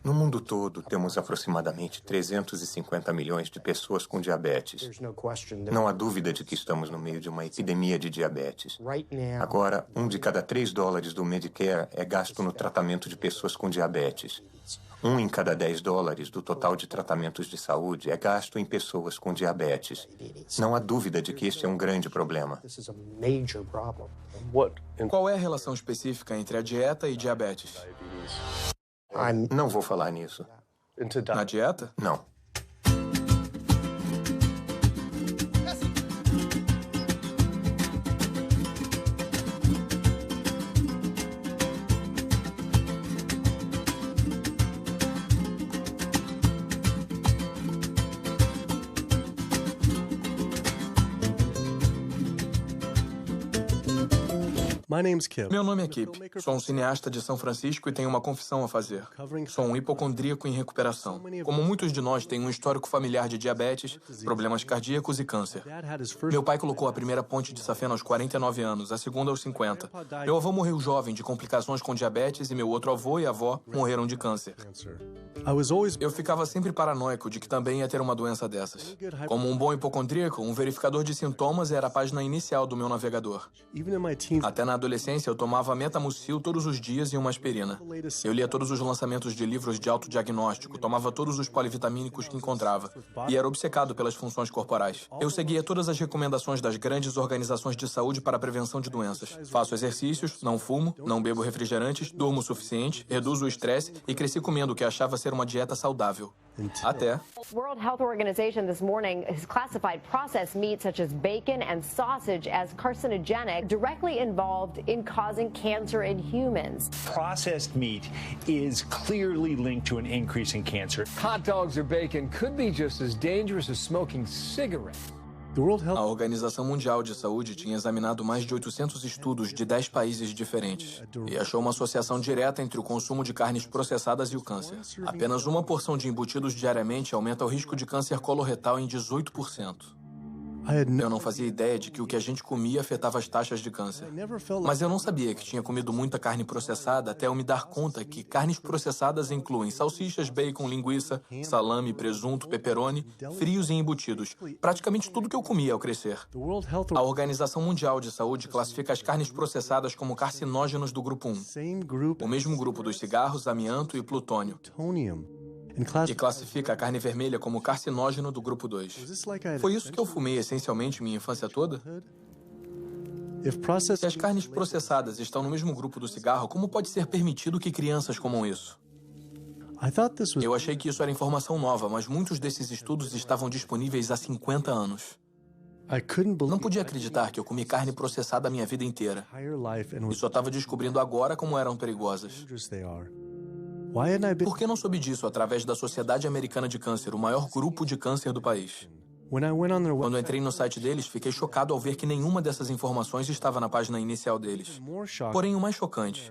No mundo todo, temos aproximadamente 350 milhões de pessoas com diabetes. Não há dúvida de que estamos no meio de uma epidemia de diabetes. Agora, $1 de cada 3 dólares do Medicare é gasto no tratamento de pessoas com diabetes. 1 em cada 10 dólares do total de tratamentos de saúde é gasto em pessoas com diabetes. Não há dúvida de que este é um grande problema. Qual é a relação específica entre a dieta e diabetes? Não vou falar nisso. Na dieta? Não. Meu nome é Kip. Sou um cineasta de São Francisco e tenho uma confissão a fazer. Sou um hipocondríaco em recuperação. Como muitos de nós, tenho um histórico familiar de diabetes, problemas cardíacos e câncer. Meu pai colocou a primeira ponte de safena aos 49 anos, a segunda aos 50. Meu avô morreu jovem de complicações com diabetes e meu outro avô e avó morreram de câncer. Eu ficava sempre paranoico de que também ia ter uma doença dessas. Como um bom hipocondríaco, um verificador de sintomas era a página inicial do meu navegador. Até na adolescência, eu tomava Metamucil todos os dias e uma aspirina. Eu lia todos os lançamentos de livros de autodiagnóstico, tomava todos os polivitamínicos que encontrava e era obcecado pelas funções corporais. Eu seguia todas as recomendações das grandes organizações de saúde para a prevenção de doenças. Faço exercícios, não fumo, não bebo refrigerantes, durmo o suficiente, reduzo o estresse e cresci comendo o que achava ser uma dieta saudável. Até... World Health Organization this morning has classified processed meat such as bacon and sausage as carcinogenic, directly involved in causing cancer in humans. Processed meat is clearly linked to an increase in cancer. Hot dogs or bacon could be just as dangerous as smoking cigarettes. A Organização Mundial de Saúde tinha examinado mais de 800 estudos de 10 países diferentes e achou uma associação direta entre o consumo de carnes processadas e o câncer. Apenas uma porção de embutidos diariamente aumenta o risco de câncer coloretal em 18%. Eu não fazia ideia de que o que a gente comia afetava as taxas de câncer. Mas eu não sabia que tinha comido muita carne processada até eu me dar conta que carnes processadas incluem salsichas, bacon, linguiça, salame, presunto, pepperoni, frios e embutidos. Praticamente tudo que eu comia ao crescer. A Organização Mundial de Saúde classifica as carnes processadas como carcinógenos do grupo 1. O mesmo grupo dos cigarros, amianto e plutônio. E classifica a carne vermelha como carcinógeno do grupo 2. Foi isso que eu fumei essencialmente minha infância toda? Se as carnes processadas estão no mesmo grupo do cigarro, como pode ser permitido que crianças comam isso? Eu achei que isso era informação nova, mas muitos desses estudos estavam disponíveis há 50 anos. Não podia acreditar que eu comi carne processada a minha vida inteira. E só estava descobrindo agora como eram perigosas. Por que não soube disso através da Sociedade Americana de Câncer, o maior grupo de câncer do país? Quando entrei no site deles, fiquei chocado ao ver que nenhuma dessas informações estava na página inicial deles. Porém, o mais chocante,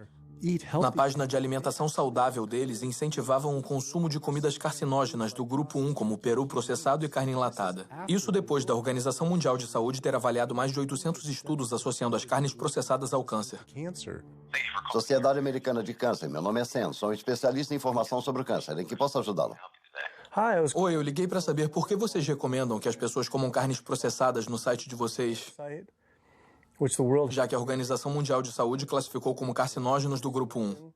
na página de alimentação saudável deles, incentivavam o consumo de comidas carcinógenas do grupo 1, como peru processado e carne enlatada. Isso depois da Organização Mundial de Saúde ter avaliado mais de 800 estudos associando as carnes processadas ao câncer. Sociedade Americana de Câncer, meu nome é Sam, sou um especialista em informação sobre o câncer. Em que posso ajudá-lo? Oi, eu liguei para saber por que vocês recomendam que as pessoas comam carnes processadas no site de vocês, já que a Organização Mundial de Saúde classificou como carcinógenos do grupo 1,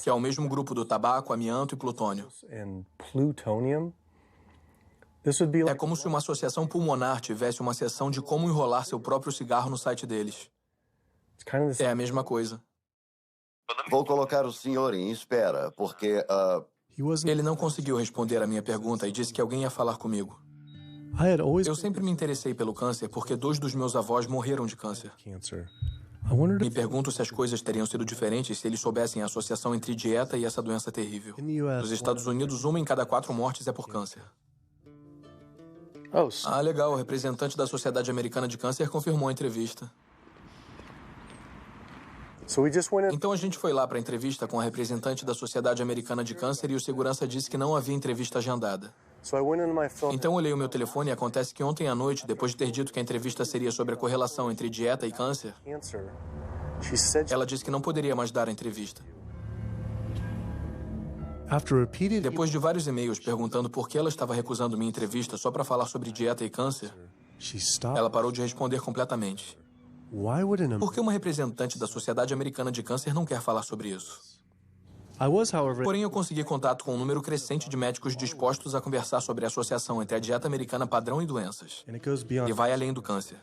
que é o mesmo grupo do tabaco, amianto e plutônio. É como se uma associação pulmonar tivesse uma seção de como enrolar seu próprio cigarro no site deles. É a mesma coisa. Vou colocar o senhor em espera, porque... Ele não conseguiu responder a minha pergunta e disse que alguém ia falar comigo. Eu sempre me interessei pelo câncer porque 2 dos meus avós morreram de câncer. Me pergunto se as coisas teriam sido diferentes se eles soubessem a associação entre dieta e essa doença terrível. Nos Estados Unidos, 1 em cada 4 mortes é por câncer. Ah, legal. O representante da Sociedade Americana de Câncer confirmou a entrevista. Então a gente foi lá para a entrevista com a representante da Sociedade Americana de Câncer e o segurança disse que não havia entrevista agendada. Então olhei o meu telefone e acontece que ontem à noite, depois de ter dito que a entrevista seria sobre a correlação entre dieta e câncer, ela disse que não poderia mais dar a entrevista. Depois de vários e-mails perguntando por que ela estava recusando minha entrevista só para falar sobre dieta e câncer, ela parou de responder completamente. Por que uma representante da Sociedade Americana de Câncer não quer falar sobre isso? Porém, eu consegui contato com um número crescente de médicos dispostos a conversar sobre a associação entre a dieta americana padrão e doenças. E vai além do câncer.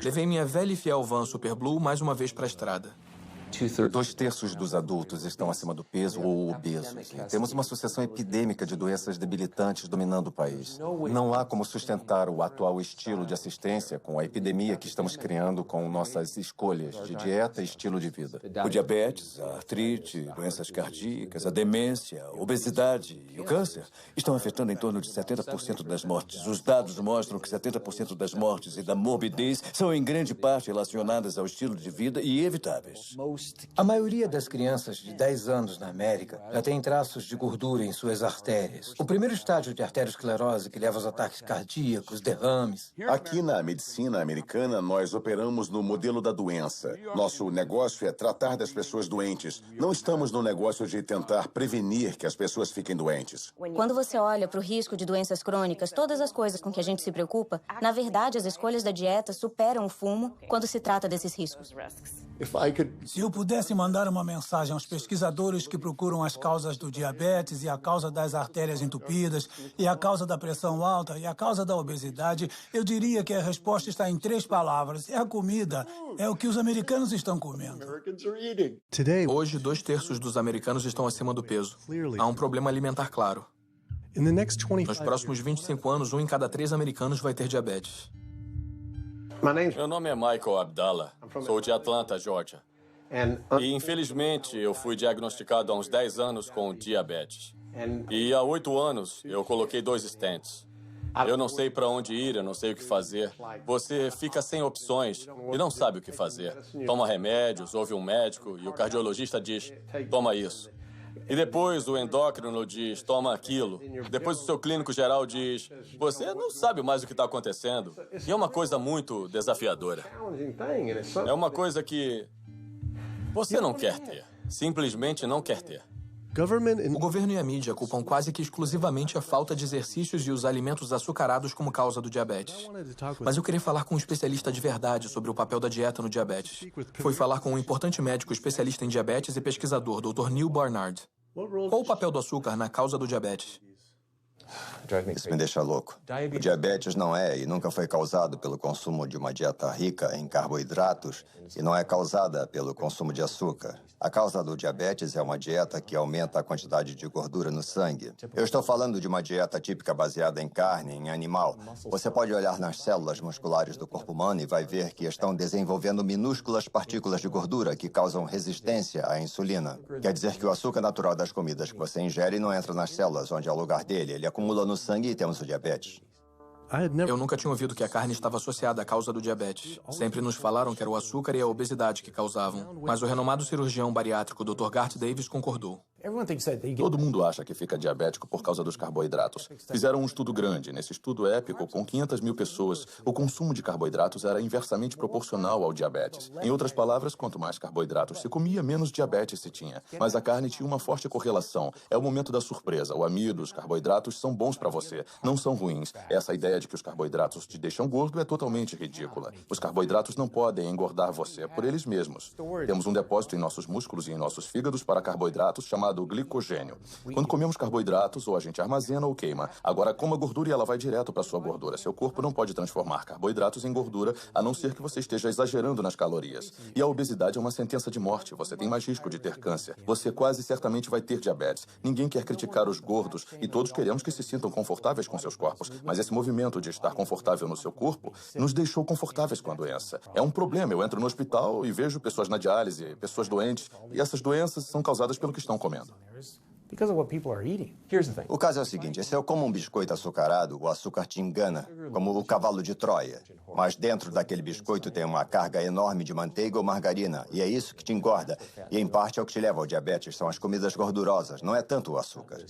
Levei minha velha e fiel van Super Blue mais uma vez para a estrada. 2/3 dos adultos estão acima do peso ou obesos. Temos uma sucessão epidêmica de doenças debilitantes dominando o país. Não há como sustentar o atual estilo de assistência com a epidemia que estamos criando com nossas escolhas de dieta e estilo de vida. O diabetes, a artrite, doenças cardíacas, a demência, a obesidade e o câncer estão afetando em torno de 70% das mortes. Os dados mostram que 70% das mortes e da morbidez são em grande parte relacionadas ao estilo de vida e evitáveis. A maioria das crianças de 10 anos na América já tem traços de gordura em suas artérias. O primeiro estágio de arteriosclerose que leva aos ataques cardíacos, derrames. Aqui na medicina americana, nós operamos no modelo da doença. Nosso negócio é tratar das pessoas doentes. Não estamos no negócio de tentar prevenir que as pessoas fiquem doentes. Quando você olha para o risco de doenças crônicas, todas as coisas com que a gente se preocupa, na verdade, as escolhas da dieta superam o fumo quando se trata desses riscos. Se eu pudesse mandar uma mensagem aos pesquisadores que procuram as causas do diabetes e a causa das artérias entupidas e a causa da pressão alta e a causa da obesidade, eu diria que a resposta está em 3 palavras. É a comida. É o que os americanos estão comendo. Hoje, 2/3 dos americanos estão acima do peso. Há um problema alimentar claro. Nos próximos 25 anos, 1 em cada 3 americanos vai ter diabetes. Meu nome é Michael Abdallah. Sou de Atlanta, Georgia. E, infelizmente, eu fui diagnosticado há uns 10 anos com diabetes. E há 8 anos, eu coloquei 2 stents. Eu não sei para onde ir, eu não sei o que fazer. Você fica sem opções e não sabe o que fazer. Toma remédios, ouve um médico e o cardiologista diz, toma isso. E depois o endócrino diz, toma aquilo. Depois o seu clínico geral diz, você não sabe mais o que está acontecendo. E é uma coisa muito desafiadora. É uma coisa que você não quer ter. Simplesmente não quer ter. O governo e a mídia culpam quase que exclusivamente a falta de exercícios e os alimentos açucarados como causa do diabetes. Mas eu queria falar com um especialista de verdade sobre o papel da dieta no diabetes. Fui falar com um importante médico especialista em diabetes e pesquisador, Dr. Neil Barnard. Qual o papel do açúcar na causa do diabetes? Isso me deixa louco. O diabetes não é e nunca foi causado pelo consumo de uma dieta rica em carboidratos e não é causada pelo consumo de açúcar. A causa do diabetes é uma dieta que aumenta a quantidade de gordura no sangue. Eu estou falando de uma dieta típica baseada em carne, em animal. Você pode olhar nas células musculares do corpo humano e vai ver que estão desenvolvendo minúsculas partículas de gordura que causam resistência à insulina. Quer dizer que o açúcar natural das comidas que você ingere não entra nas células, onde é o lugar dele. Ele acumula no sangue e temos o diabetes. Eu nunca tinha ouvido que a carne estava associada à causa do diabetes. Sempre nos falaram que era o açúcar e a obesidade que causavam. Mas o renomado cirurgião bariátrico Dr. Garth Davis concordou. Todo mundo acha que fica diabético por causa dos carboidratos. Fizeram um estudo grande. Nesse estudo épico, com 500 mil pessoas, o consumo de carboidratos era inversamente proporcional ao diabetes. Em outras palavras, quanto mais carboidratos se comia, menos diabetes se tinha. Mas a carne tinha uma forte correlação. É o momento da surpresa. O amido, os carboidratos são bons para você, não são ruins. Essa ideia de que os carboidratos te deixam gordo é totalmente ridícula. Os carboidratos não podem engordar você por eles mesmos. Temos um depósito em nossos músculos e em nossos fígados para carboidratos chamado glicogênio. Quando comemos carboidratos, ou a gente armazena ou queima. Agora, coma gordura e ela vai direto para sua gordura. Seu corpo não pode transformar carboidratos em gordura, a não ser que você esteja exagerando nas calorias. E a obesidade é uma sentença de morte. Você tem mais risco de ter câncer. Você quase certamente vai ter diabetes. Ninguém quer criticar os gordos e todos queremos que se sintam confortáveis com seus corpos. Mas esse movimento de estar confortável no seu corpo nos deixou confortáveis com a doença. É um problema. Eu entro no hospital e vejo pessoas na diálise, pessoas doentes, e essas doenças são causadas pelo que estão comendo. O caso é o seguinte, se eu como um biscoito açucarado, o açúcar te engana, como o cavalo de Troia. Mas dentro daquele biscoito tem uma carga enorme de manteiga ou margarina. E é isso que te engorda. E em parte é o que te leva ao diabetes. São as comidas gordurosas. Não é tanto o açúcar.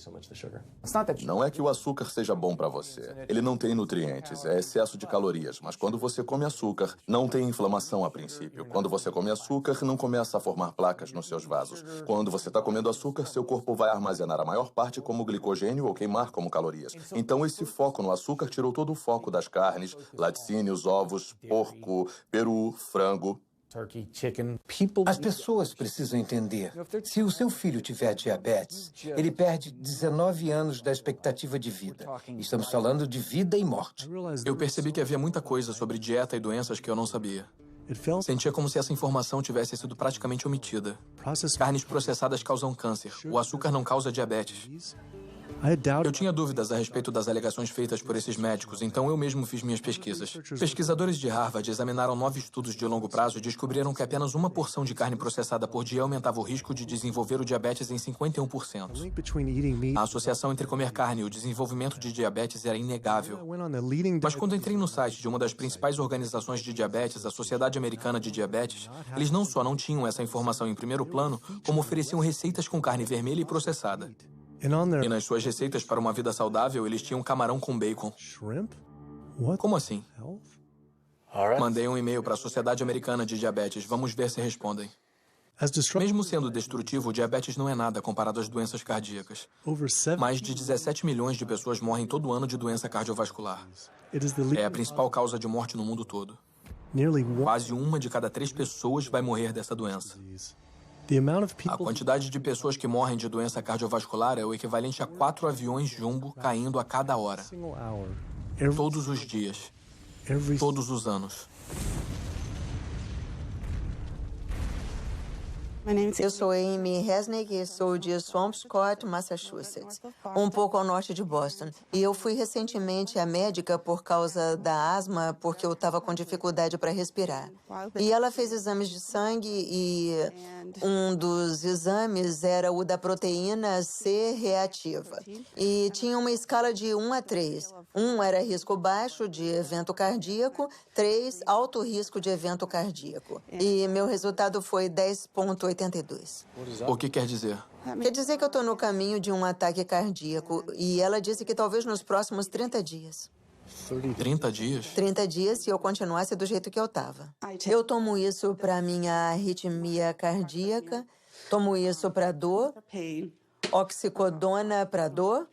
Não é que o açúcar seja bom para você. Ele não tem nutrientes, é excesso de calorias. Mas quando você come açúcar, não tem inflamação a princípio. Quando você come açúcar, não começa a formar placas nos seus vasos. Quando você está comendo açúcar, seu corpo vai armazenar a maior parte como glicogênio ou queimar como calorias. Então esse foco no açúcar tirou todo o foco das carnes, laticínios, ovos, porco, peru, frango. As pessoas precisam entender. Se o seu filho tiver diabetes, ele perde 19 anos da expectativa de vida. Estamos falando de vida e morte. Eu percebi que havia muita coisa sobre dieta e doenças que eu não sabia. Sentia como se essa informação tivesse sido praticamente omitida. Carnes processadas causam câncer. O açúcar não causa diabetes. Eu tinha dúvidas a respeito das alegações feitas por esses médicos, então eu mesmo fiz minhas pesquisas. Pesquisadores de Harvard examinaram 9 estudos de longo prazo e descobriram que apenas uma porção de carne processada por dia aumentava o risco de desenvolver o diabetes em 51%. A associação entre comer carne e o desenvolvimento de diabetes era inegável. Mas quando entrei no site de uma das principais organizações de diabetes, a Sociedade Americana de Diabetes, eles não só não tinham essa informação em primeiro plano, como ofereciam receitas com carne vermelha e processada. E nas suas receitas para uma vida saudável, eles tinham camarão com bacon. Como assim? Mandei um e-mail para a Sociedade Americana de Diabetes. Vamos ver se respondem. Mesmo sendo destrutivo, o diabetes não é nada comparado às doenças cardíacas. Mais de 17 milhões de pessoas morrem todo ano de doença cardiovascular. É a principal causa de morte no mundo todo. Quase 1 de cada 3 pessoas vai morrer dessa doença. A quantidade de pessoas que morrem de doença cardiovascular é o equivalente a 4 aviões jumbo caindo a cada hora. Todos os dias. Todos os anos. Eu sou Amy Resnick e sou de Swampscott, Massachusetts, um pouco ao norte de Boston. E eu fui recentemente à médica por causa da asma, porque eu estava com dificuldade para respirar. E ela fez exames de sangue e um dos exames era o da proteína C reativa. E tinha uma escala de 1 a 3. 1 era risco baixo de evento cardíaco, 3 alto risco de evento cardíaco. E meu resultado foi 10,82. O que quer dizer? Quer dizer que eu estou no caminho de um ataque cardíaco. E ela disse que talvez nos próximos 30 dias. 30 dias? 30 dias se eu continuasse do jeito que eu estava. Eu tomo isso para minha arritmia cardíaca, tomo isso para dor, oxicodona para dor,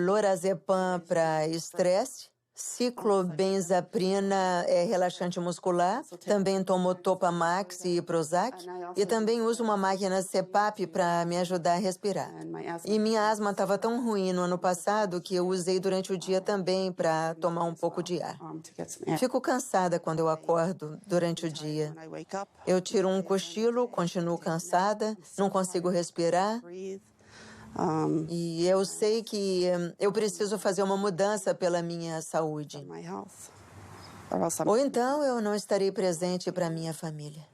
lorazepam para estresse, ciclobenzaprina é relaxante muscular, também tomo Topamax e Prozac, e também uso uma máquina CPAP para me ajudar a respirar. E minha asma estava tão ruim no ano passado que eu usei durante o dia também para tomar um pouco de ar. Fico cansada quando eu acordo durante o dia. Eu tiro um cochilo, continuo cansada, não consigo respirar. E eu sei que eu preciso fazer uma mudança pela minha saúde. Ou então eu não estarei presente para minha família.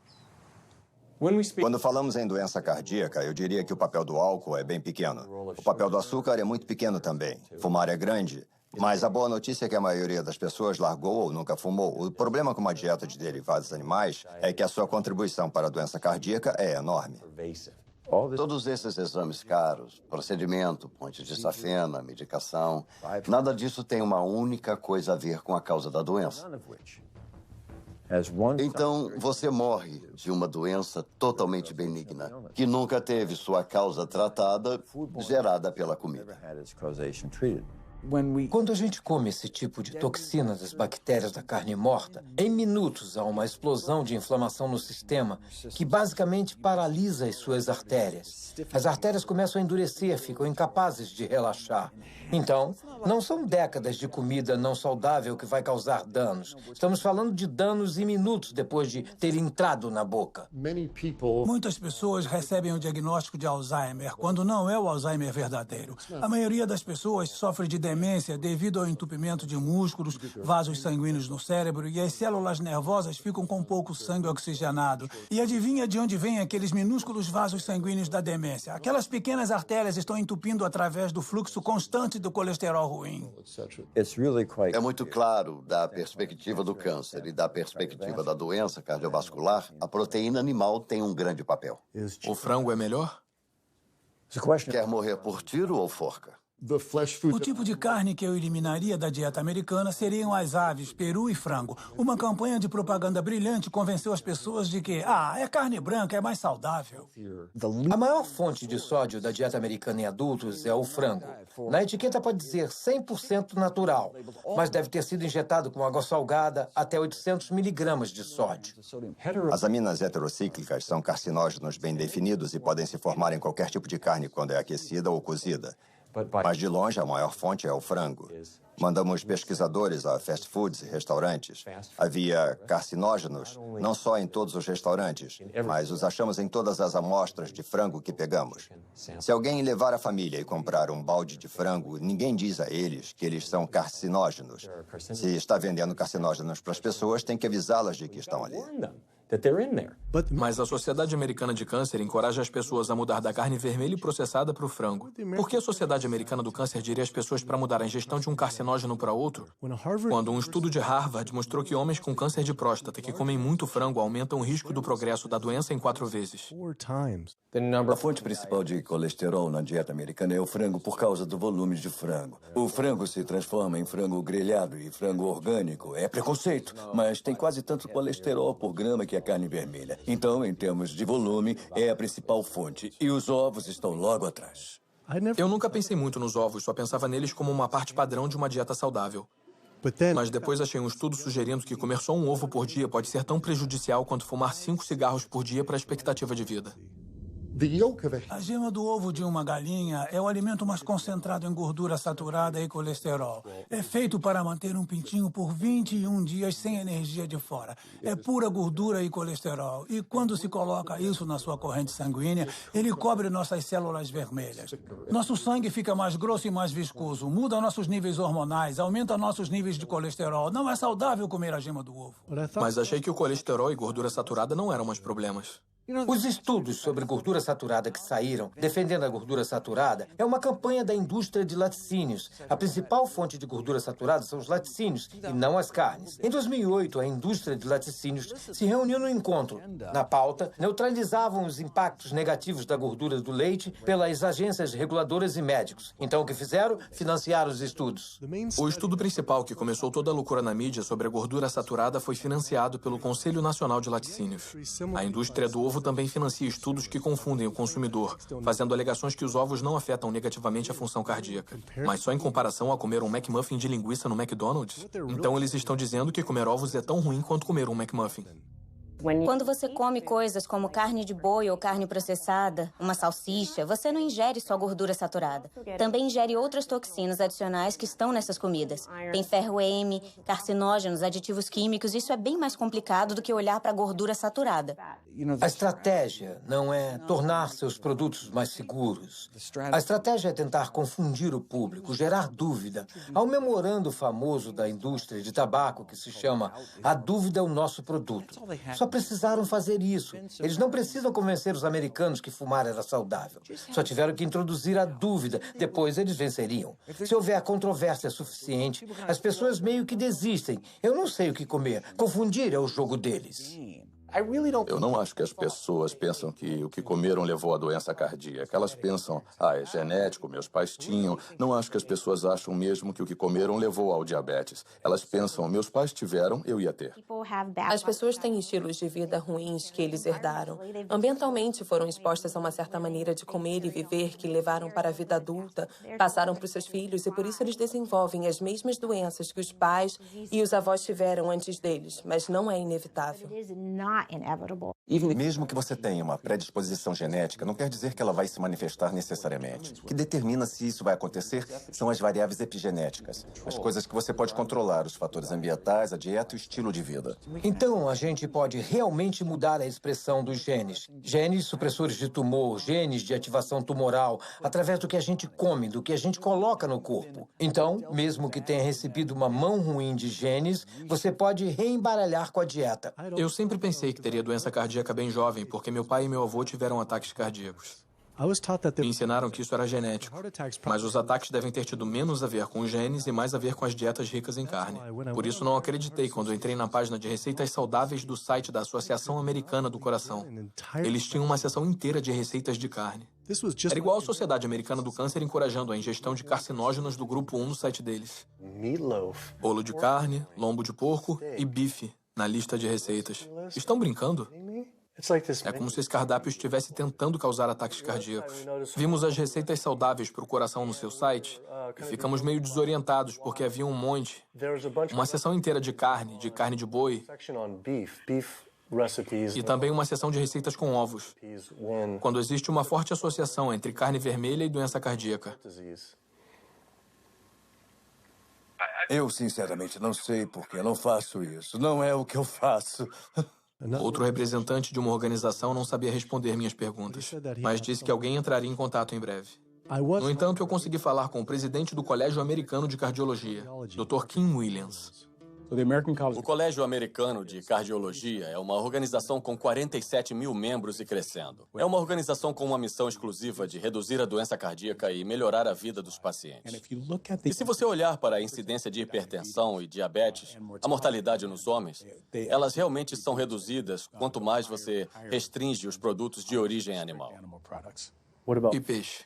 Quando falamos em doença cardíaca, eu diria que o papel do álcool é bem pequeno. O papel do açúcar é muito pequeno também. Fumar é grande. Mas a boa notícia é que a maioria das pessoas largou ou nunca fumou. O problema com uma dieta de derivados animais é que a sua contribuição para a doença cardíaca é enorme. Todos esses exames caros, procedimento, ponte de safena, medicação, nada disso tem uma única coisa a ver com a causa da doença. Então, você morre de uma doença totalmente benigna, que nunca teve sua causa tratada, gerada pela comida. Quando a gente come esse tipo de toxina das bactérias da carne morta, em minutos há uma explosão de inflamação no sistema que basicamente paralisa as suas artérias. As artérias começam a endurecer, ficam incapazes de relaxar. Então, não são décadas de comida não saudável que vai causar danos. Estamos falando de danos em minutos depois de ter entrado na boca. Muitas pessoas recebem o diagnóstico de Alzheimer, quando não é o Alzheimer verdadeiro. A maioria das pessoas sofre de demência demência devido ao entupimento de músculos, vasos sanguíneos no cérebro e as células nervosas ficam com pouco sangue oxigenado. E adivinha de onde vêm aqueles minúsculos vasos sanguíneos da demência? Aquelas pequenas artérias estão entupindo através do fluxo constante do colesterol ruim. É muito claro, da perspectiva do câncer e da perspectiva da doença cardiovascular, a proteína animal tem um grande papel. O frango é melhor? Quer morrer por tiro ou forca? O tipo de carne que eu eliminaria da dieta americana seriam as aves, peru e frango. Uma campanha de propaganda brilhante convenceu as pessoas de que, é carne branca, é mais saudável. A maior fonte de sódio da dieta americana em adultos é o frango. Na etiqueta pode dizer 100% natural, mas deve ter sido injetado com água salgada até 800 miligramas de sódio. As aminas heterocíclicas são carcinógenos bem definidos e podem se formar em qualquer tipo de carne quando é aquecida ou cozida. Mas, de longe, a maior fonte é o frango. Mandamos pesquisadores a fast foods e restaurantes. Havia carcinógenos, não só em todos os restaurantes, mas os achamos em todas as amostras de frango que pegamos. Se alguém levar a família e comprar um balde de frango, ninguém diz a eles que eles são carcinógenos. Se está vendendo carcinógenos para as pessoas, tem que avisá-las de que estão ali. Mas a Sociedade Americana de Câncer encoraja as pessoas a mudar da carne vermelha e processada para o frango. Por que a Sociedade Americana do Câncer diria às pessoas para mudar a ingestão de um carcinógeno para outro? Quando um estudo de Harvard mostrou que homens com câncer de próstata que comem muito frango aumentam o risco do progresso da doença em 4 vezes. A fonte principal de colesterol na dieta americana é o frango por causa do volume de frango. O frango se transforma em frango grelhado e frango orgânico. É preconceito, mas tem quase tanto colesterol por grama que a carne vermelha. Então, em termos de volume, é a principal fonte. E os ovos estão logo atrás. Eu nunca pensei muito nos ovos, só pensava neles como uma parte padrão de uma dieta saudável. Mas depois achei um estudo sugerindo que comer só um ovo por dia pode ser tão prejudicial quanto fumar 5 cigarros por dia para a expectativa de vida. A gema do ovo de uma galinha é o alimento mais concentrado em gordura saturada e colesterol. É feito para manter um pintinho por 21 dias sem energia de fora. É pura gordura e colesterol. E quando se coloca isso na sua corrente sanguínea, ele cobre nossas células vermelhas. Nosso sangue fica mais grosso e mais viscoso, muda nossos níveis hormonais, aumenta nossos níveis de colesterol. Não é saudável comer a gema do ovo. Mas achei que o colesterol e gordura saturada não eram mais problemas. Os estudos sobre gordura saturada que saíram, defendendo a gordura saturada, é uma campanha da indústria de laticínios. A principal fonte de gordura saturada são os laticínios, e não as carnes. Em 2008, a indústria de laticínios se reuniu no encontro. Na pauta, neutralizavam os impactos negativos da gordura do leite pelas agências reguladoras e médicos. Então, o que fizeram? Financiaram os estudos. O estudo principal que começou toda a loucura na mídia sobre a gordura saturada foi financiado pelo Conselho Nacional de Laticínios. A indústria do ovo também financia estudos que confundem o consumidor, fazendo alegações que os ovos não afetam negativamente a função cardíaca. Mas só em comparação a comer um McMuffin de linguiça no McDonald's? Então eles estão dizendo que comer ovos é tão ruim quanto comer um McMuffin. Quando você come coisas como carne de boi ou carne processada, uma salsicha, você não ingere só gordura saturada. Também ingere outras toxinas adicionais que estão nessas comidas. Tem ferro M, carcinógenos, aditivos químicos. Isso é bem mais complicado do que olhar para a gordura saturada. A estratégia não é tornar seus produtos mais seguros. A estratégia é tentar confundir o público, gerar dúvida. Há um memorando famoso da indústria de tabaco que se chama "A dúvida é o nosso produto". Só precisaram fazer isso. Eles não precisam convencer os americanos que fumar era saudável. Só tiveram que introduzir a dúvida. Depois eles venceriam. Se houver controvérsia suficiente, as pessoas meio que desistem. Eu não sei o que comer. Confundir é o jogo deles. Eu não acho que as pessoas pensam que o que comeram levou à doença cardíaca. Elas pensam, é genético, meus pais tinham. Não acho que as pessoas acham mesmo que o que comeram levou ao diabetes. Elas pensam, meus pais tiveram, eu ia ter. As pessoas têm estilos de vida ruins que eles herdaram. Ambientalmente foram expostas a uma certa maneira de comer e viver que levaram para a vida adulta, passaram para os seus filhos e por isso eles desenvolvem as mesmas doenças que os pais e os avós tiveram antes deles, mas não é inevitável. Mesmo que você tenha uma predisposição genética, não quer dizer que ela vai se manifestar necessariamente. O que determina se isso vai acontecer são as variáveis epigenéticas, as coisas que você pode controlar, os fatores ambientais, a dieta e o estilo de vida. Então, a gente pode realmente mudar a expressão dos genes. Genes supressores de tumor, genes de ativação tumoral, através do que a gente come, do que a gente coloca no corpo. Então, mesmo que tenha recebido uma mão ruim de genes, você pode reembaralhar com a dieta. Eu sempre pensei que teria doença cardíaca bem jovem, porque meu pai e meu avô tiveram ataques cardíacos. Me ensinaram que isso era genético, mas os ataques devem ter tido menos a ver com os genes e mais a ver com as dietas ricas em carne. Por isso não acreditei quando entrei na página de receitas saudáveis do site da Associação Americana do Coração. Eles tinham uma seção inteira de receitas de carne. Era igual a Sociedade Americana do Câncer encorajando a ingestão de carcinógenos do grupo 1 no site deles. Bolo de carne, lombo de porco e bife na lista de receitas. Estão brincando? É como se esse cardápio estivesse tentando causar ataques cardíacos. Vimos as receitas saudáveis para o coração no seu site e ficamos meio desorientados porque havia um monte. Uma seção inteira de carne de boi e também uma seção de receitas com ovos. Quando existe uma forte associação entre carne vermelha e doença cardíaca. Eu, sinceramente, não sei por que não faço isso. Não é o que eu faço. Outro representante de uma organização não sabia responder minhas perguntas, mas disse que alguém entraria em contato em breve. No entanto, eu consegui falar com o presidente do Colégio Americano de Cardiologia, Dr. Kim Williams. O Colégio Americano de Cardiologia é uma organização com 47 mil membros e crescendo. É uma organização com uma missão exclusiva de reduzir a doença cardíaca e melhorar a vida dos pacientes. E se você olhar para a incidência de hipertensão e diabetes, a mortalidade nos homens, elas realmente são reduzidas quanto mais você restringe os produtos de origem animal. E peixe?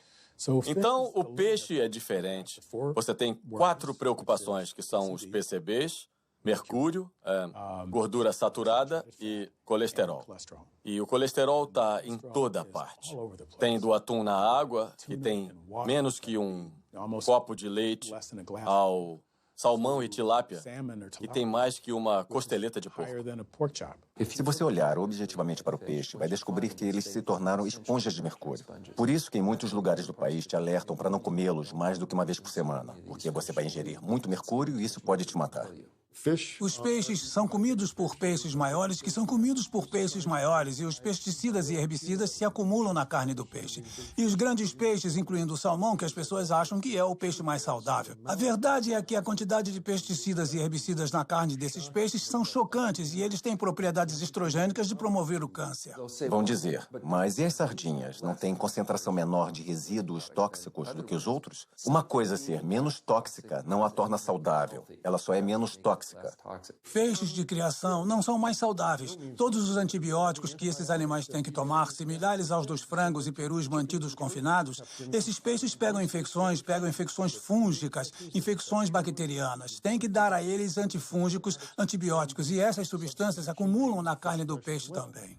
Então, o peixe é diferente. Você tem 4 preocupações, que são os PCBs, mercúrio, gordura saturada e colesterol. E o colesterol está em toda parte. Tem do atum na água, que tem menos que um copo de leite, ao salmão e tilápia, que tem mais que uma costeleta de porco. Se você olhar objetivamente para o peixe, vai descobrir que eles se tornaram esponjas de mercúrio. Por isso que em muitos lugares do país te alertam para não comê-los mais do que uma vez por semana, porque você vai ingerir muito mercúrio e isso pode te matar. Os peixes são comidos por peixes maiores que são comidos por peixes maiores e os pesticidas e herbicidas se acumulam na carne do peixe. E os grandes peixes, incluindo o salmão, que as pessoas acham que é o peixe mais saudável. A verdade é que a quantidade de pesticidas e herbicidas na carne desses peixes são chocantes e eles têm propriedades estrogênicas de promover o câncer. Vão dizer, mas e as sardinhas? Não têm concentração menor de resíduos tóxicos do que os outros? Uma coisa ser menos tóxica não a torna saudável. Ela só é menos tóxica. Peixes de criação não são mais saudáveis. Todos os antibióticos que esses animais têm que tomar, similares aos dos frangos e perus mantidos confinados, esses peixes pegam infecções fúngicas, infecções bacterianas. Tem que dar a eles antifúngicos, antibióticos, e essas substâncias acumulam na carne do peixe também.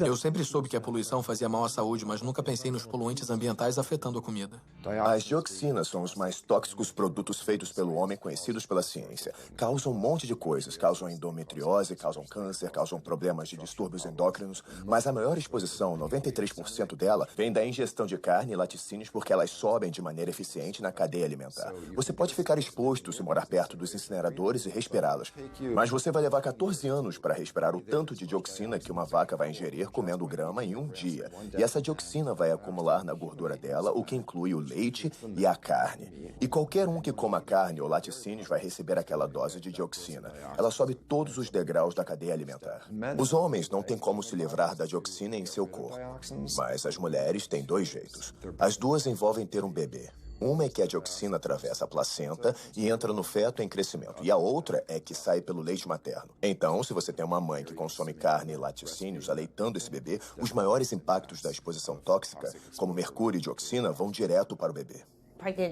Eu sempre soube que a poluição fazia mal à saúde, mas nunca pensei nos poluentes ambientais afetando a comida. As dioxinas são os mais tóxicos produtos feitos pelo homem conhecidos pela ciência. Causam um monte de coisas. Causam endometriose, causam câncer, causam problemas de distúrbios endócrinos. Mas a maior exposição, 93% dela, vem da ingestão de carne e laticínios porque elas sobem de maneira eficiente na cadeia alimentar. Você pode ficar exposto se morar perto dos incineradores e respirá-las. Mas você vai levar 14 anos para respirar o tanto de dioxina que uma vaca vai ingerir comendo grama em um dia. E essa dioxina vai acumular na gordura dela, o que inclui o leite e a carne. E qualquer um que coma carne ou laticínios vai receber aquela dose de dioxina. Ela sobe todos os degraus da cadeia alimentar. Os homens não têm como se livrar da dioxina em seu corpo. Mas as mulheres têm 2 jeitos. As duas envolvem ter um bebê. Uma é que a dioxina atravessa a placenta e entra no feto em crescimento. E a outra é que sai pelo leite materno. Então, se você tem uma mãe que consome carne e laticínios aleitando esse bebê, os maiores impactos da exposição tóxica, como mercúrio e dioxina, vão direto para o bebê.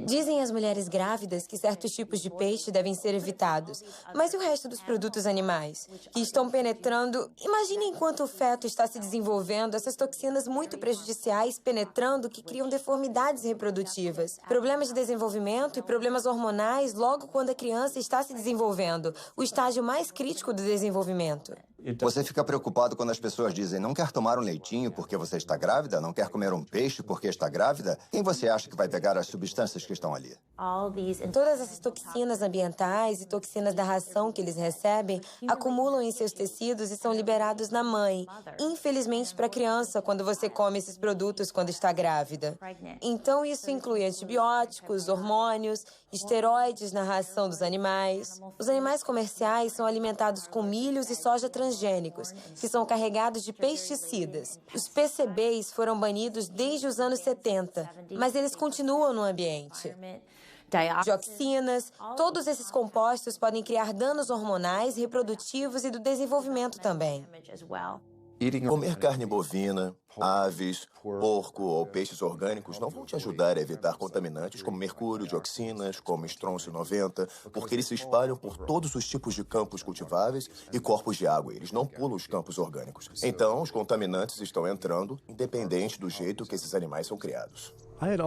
Dizem as mulheres grávidas que certos tipos de peixe devem ser evitados. Mas e o resto dos produtos animais? Que estão penetrando... Imagine enquanto o feto está se desenvolvendo, essas toxinas muito prejudiciais penetrando que criam deformidades reprodutivas. Problemas de desenvolvimento e problemas hormonais logo quando a criança está se desenvolvendo. O estágio mais crítico do desenvolvimento. Você fica preocupado quando as pessoas dizem não quer tomar um leitinho porque você está grávida, não quer comer um peixe porque está grávida? Quem você acha que vai pegar as substâncias que estão ali? Todas essas toxinas ambientais e toxinas da ração que eles recebem acumulam em seus tecidos e são liberados na mãe. Infelizmente, para a criança, quando você come esses produtos quando está grávida. Então, isso inclui antibióticos, hormônios, esteroides na ração dos animais. Os animais comerciais são alimentados com milhos e soja transgênicos, que são carregados de pesticidas. Os PCBs foram banidos desde os anos 70, mas eles continuam no ambiente. Dioxinas, todos esses compostos podem criar danos hormonais, reprodutivos e do desenvolvimento também. Comer carne bovina, aves, porco ou peixes orgânicos não vão te ajudar a evitar contaminantes como mercúrio, dioxinas, como estrôncio 90, porque eles se espalham por todos os tipos de campos cultiváveis e corpos de água. Eles não pulam os campos orgânicos. Então, os contaminantes estão entrando, independente do jeito que esses animais são criados.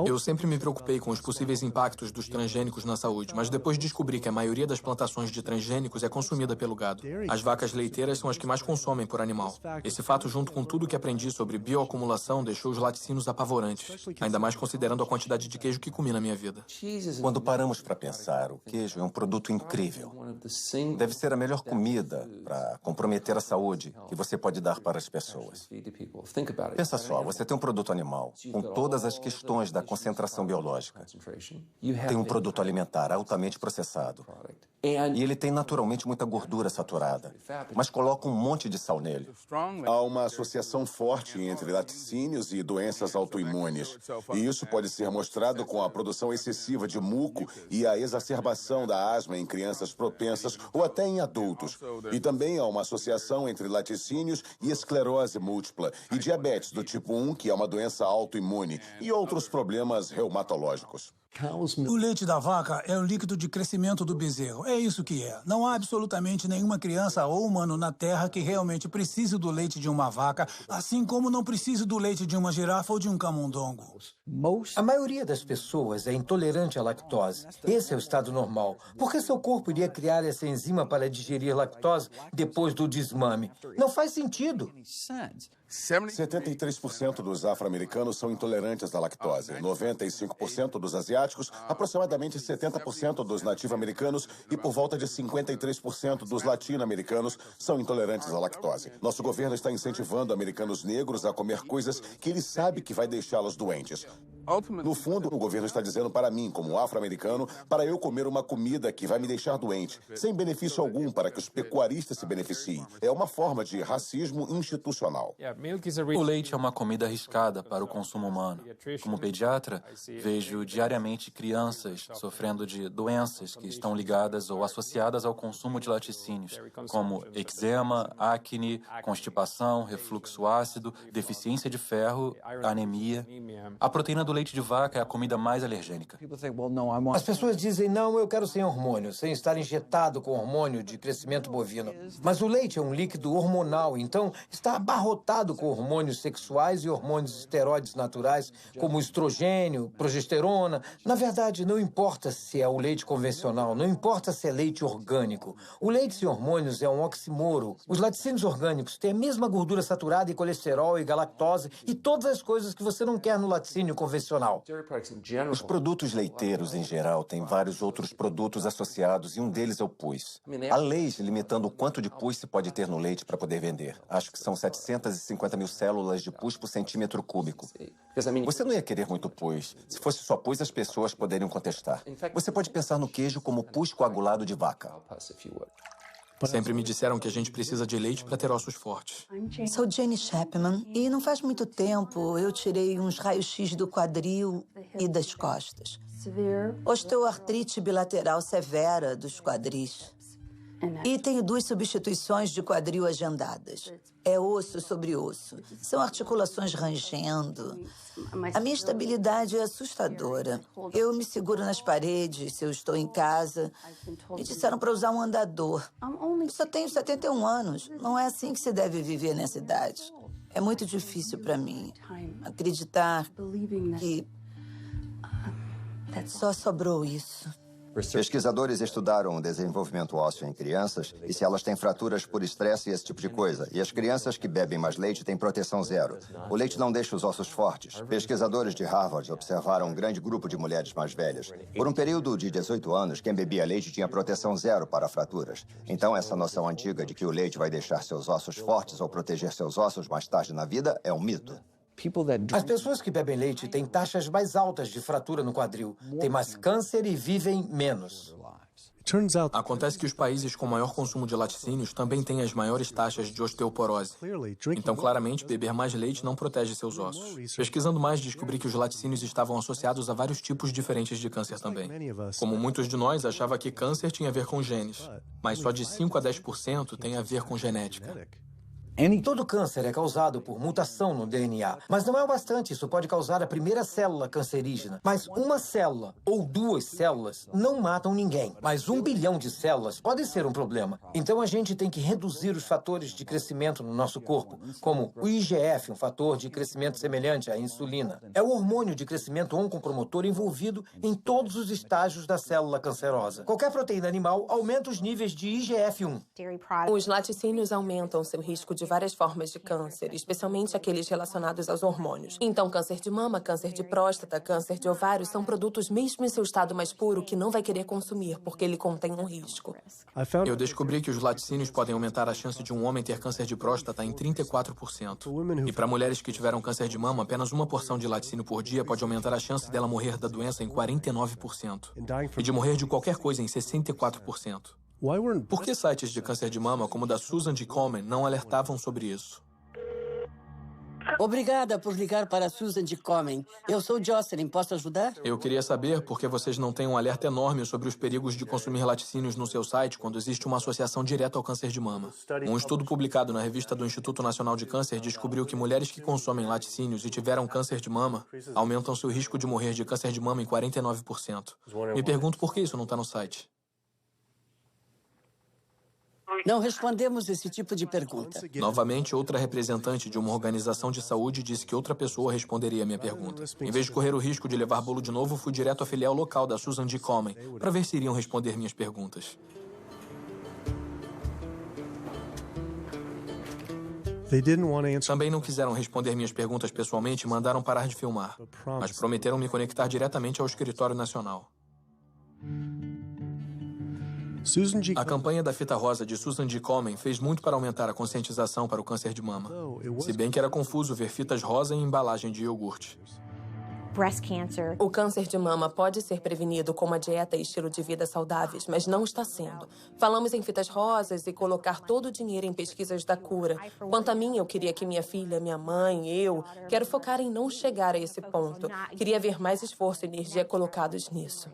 Eu sempre me preocupei com os possíveis impactos dos transgênicos na saúde, mas depois descobri que a maioria das plantações de transgênicos é consumida pelo gado. As vacas leiteiras são as que mais consomem por animal. Esse fato, junto com tudo que aprendi sobre bioacumulação, deixou os laticínios apavorantes, ainda mais considerando a quantidade de queijo que comi na minha vida. Quando paramos para pensar, o queijo é um produto incrível. Deve ser a melhor comida para comprometer a saúde que você pode dar para as pessoas. Pensa só, você tem um produto animal com todas as questões da concentração biológica. Tem um produto alimentar altamente processado. E ele tem naturalmente muita gordura saturada, mas coloca um monte de sal nele. Há uma associação forte entre laticínios e doenças autoimunes. E isso pode ser mostrado com a produção excessiva de muco e a exacerbação da asma em crianças propensas ou até em adultos. E também há uma associação entre laticínios e esclerose múltipla e diabetes do tipo 1, que é uma doença autoimune, e outros problemas reumatológicos. O leite da vaca é o líquido de crescimento do bezerro. É isso que é. Não há absolutamente nenhuma criança ou humano na Terra que realmente precise do leite de uma vaca, assim como não precise do leite de uma girafa ou de um camundongo. A maioria das pessoas é intolerante à lactose. Esse é o estado normal. Por que seu corpo iria criar essa enzima para digerir lactose depois do desmame? Não faz sentido. 73% dos afro-americanos são intolerantes à lactose, 95% dos asiáticos, aproximadamente 70% dos nativo-americanos e por volta de 53% dos latino-americanos são intolerantes à lactose. Nosso governo está incentivando americanos negros a comer coisas que ele sabe que vai deixá-los doentes. No fundo, o governo está dizendo para mim, como afro-americano, para eu comer uma comida que vai me deixar doente, sem benefício algum para que os pecuaristas se beneficiem. É uma forma de racismo institucional. O leite é uma comida arriscada para o consumo humano. Como pediatra, vejo diariamente crianças sofrendo de doenças que estão ligadas ou associadas ao consumo de laticínios, como eczema, acne, constipação, refluxo ácido, deficiência de ferro, anemia. A proteína do leite de vaca é a comida mais alergênica. As pessoas dizem, não, eu quero sem hormônio, sem estar injetado com hormônio de crescimento bovino. Mas o leite é um líquido hormonal, então está abarrotado com hormônios sexuais e hormônios esteroides naturais, como estrogênio, progesterona. Na verdade, não importa se é o leite convencional, não importa se é leite orgânico. O leite sem hormônios é um oxímoro. Os laticínios orgânicos têm a mesma gordura saturada e colesterol e galactose e todas as coisas que você não quer no laticínio convencional. Os produtos leiteiros, em geral, têm vários outros produtos associados e um deles é o pus. Há leis limitando o quanto de pus se pode ter no leite para poder vender. Acho que são 750 mil células de pus por centímetro cúbico. Você não ia querer muito pus. Se fosse só pus, as pessoas poderiam contestar. Você pode pensar no queijo como pus coagulado de vaca. Sempre me disseram que a gente precisa de leite para ter ossos fortes. Sou Jenny Chapman e não faz muito tempo eu tirei uns raios-x do quadril e das costas. Osteoartrite bilateral severa dos quadris. E tenho 2 substituições de quadril agendadas. É osso sobre osso. São articulações rangendo. A minha estabilidade é assustadora. Eu me seguro nas paredes se eu estou em casa. Me disseram para usar um andador. Eu só tenho 71 anos. Não é assim que se deve viver nessa idade. É muito difícil para mim acreditar que só sobrou isso. Pesquisadores estudaram o desenvolvimento ósseo em crianças e se elas têm fraturas por estresse e esse tipo de coisa. E as crianças que bebem mais leite têm proteção zero. O leite não deixa os ossos fortes. Pesquisadores de Harvard observaram um grande grupo de mulheres mais velhas. Por um período de 18 anos, quem bebia leite tinha proteção zero para fraturas. Então, essa noção antiga de que o leite vai deixar seus ossos fortes ou proteger seus ossos mais tarde na vida é um mito. As pessoas que bebem leite têm taxas mais altas de fratura no quadril, têm mais câncer e vivem menos. Acontece que os países com maior consumo de laticínios também têm as maiores taxas de osteoporose. Então, claramente, beber mais leite não protege seus ossos. Pesquisando mais, descobri que os laticínios estavam associados a vários tipos diferentes de câncer também. Como muitos de nós, achava que câncer tinha a ver com genes, mas só de 5 a 10% tem a ver com genética. Todo câncer é causado por mutação no DNA, mas não é o bastante. Isso pode causar a primeira célula cancerígena. Mas uma célula ou 2 células não matam ninguém. Mas 1 bilhão de células pode ser um problema. Então a gente tem que reduzir os fatores de crescimento no nosso corpo, como o IGF, um fator de crescimento semelhante à insulina. É o hormônio de crescimento oncopromotor envolvido em todos os estágios da célula cancerosa. Qualquer proteína animal aumenta os níveis de IGF-1. Os laticínios aumentam seu risco de várias formas de câncer, especialmente aqueles relacionados aos hormônios. Então, câncer de mama, câncer de próstata, câncer de ovário são produtos mesmo em seu estado mais puro que não vai querer consumir, porque ele contém um risco. Eu descobri que os laticínios podem aumentar a chance de um homem ter câncer de próstata em 34%. E para mulheres que tiveram câncer de mama, apenas uma porção de laticínio por dia pode aumentar a chance dela morrer da doença em 49%. E de morrer de qualquer coisa em 64%. Por que sites de câncer de mama, como o da Susan G. Komen, não alertavam sobre isso? Obrigada por ligar para a Susan G. Komen. Eu sou Jocelyn, posso ajudar? Eu queria saber por que vocês não têm um alerta enorme sobre os perigos de consumir laticínios no seu site quando existe uma associação direta ao câncer de mama. Um estudo publicado na revista do Instituto Nacional de Câncer descobriu que mulheres que consomem laticínios e tiveram câncer de mama aumentam seu risco de morrer de câncer de mama em 49%. Me pergunto por que isso não está no site. Não respondemos esse tipo de pergunta. Novamente, outra representante de uma organização de saúde disse que outra pessoa responderia a minha pergunta. Em vez de correr o risco de levar bolo de novo, fui direto à filial local da Susan G. Komen para ver se iriam responder minhas perguntas. Também não quiseram responder minhas perguntas pessoalmente e mandaram parar de filmar, mas prometeram me conectar diretamente ao escritório nacional. A campanha da fita rosa de Susan G. Komen fez muito para aumentar a conscientização para o câncer de mama. Se bem que era confuso ver fitas rosa em embalagem de iogurte. O câncer de mama pode ser prevenido com uma dieta e estilo de vida saudáveis, mas não está sendo. Falamos em fitas rosas e colocar todo o dinheiro em pesquisas da cura. Quanto a mim, eu queria que minha filha, minha mãe, eu, quero focar em não chegar a esse ponto. Queria ver mais esforço e energia colocados nisso.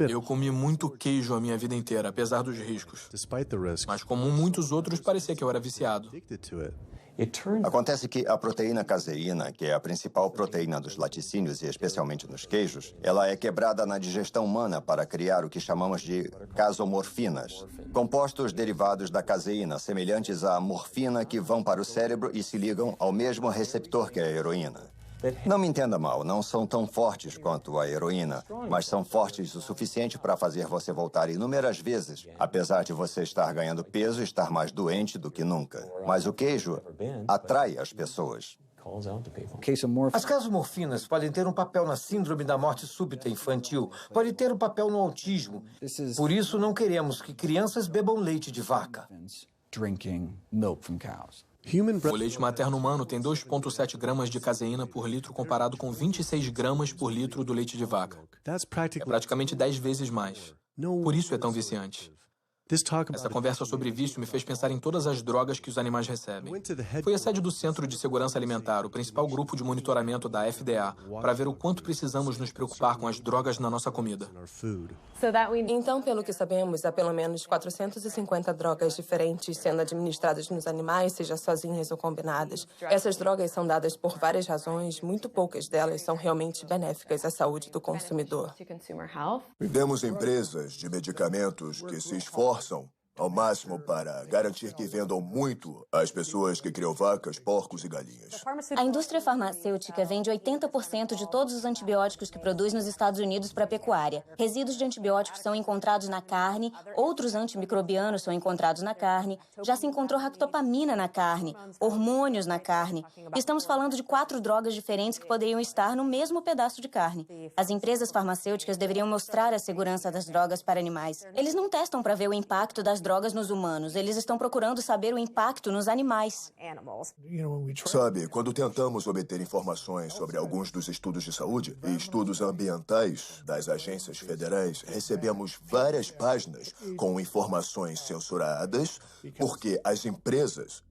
Eu comi muito queijo a minha vida inteira, apesar dos riscos. Mas como muitos outros, parecia que eu era viciado. Acontece que a proteína caseína, que é a principal proteína dos laticínios e especialmente nos queijos, ela é quebrada na digestão humana para criar o que chamamos de casomorfinas, compostos derivados da caseína, semelhantes à morfina que vão para o cérebro e se ligam ao mesmo receptor que a heroína. Não me entenda mal, não são tão fortes quanto a heroína, mas são fortes o suficiente para fazer você voltar inúmeras vezes, apesar de você estar ganhando peso e estar mais doente do que nunca. Mas o queijo atrai as pessoas. As casomorfinas podem ter um papel na síndrome da morte súbita infantil, podem ter um papel no autismo. Por isso, não queremos que crianças bebam leite de vaca. O leite materno humano tem 2,7 gramas de caseína por litro comparado com 26 gramas por litro do leite de vaca. É praticamente 10 vezes mais. Por isso é tão viciante. Essa conversa sobre vício me fez pensar em todas as drogas que os animais recebem. Fui à sede do Centro de Segurança Alimentar, o principal grupo de monitoramento da FDA, para ver o quanto precisamos nos preocupar com as drogas na nossa comida. Então, pelo que sabemos, há pelo menos 450 drogas diferentes sendo administradas nos animais, seja sozinhas ou combinadas. Essas drogas são dadas por várias razões, muito poucas delas são realmente benéficas à saúde do consumidor. Vemos empresas de medicamentos que se esforçam ao máximo para garantir que vendam muito às pessoas que criam vacas, porcos e galinhas. A indústria farmacêutica vende 80% de todos os antibióticos que produz nos Estados Unidos para a pecuária. Resíduos de antibióticos são encontrados na carne, outros antimicrobianos são encontrados na carne, já se encontrou ractopamina na carne, hormônios na carne. Estamos falando de 4 drogas diferentes que poderiam estar no mesmo pedaço de carne. As empresas farmacêuticas deveriam mostrar a segurança das drogas para animais. Eles não testam para ver o impacto das drogas nos humanos. Eles estão procurando saber o impacto nos animais. Sabe, quando tentamos obter informações sobre alguns dos estudos de saúde e estudos ambientais das agências federais, recebemos várias páginas com informações censuradas porque as empresas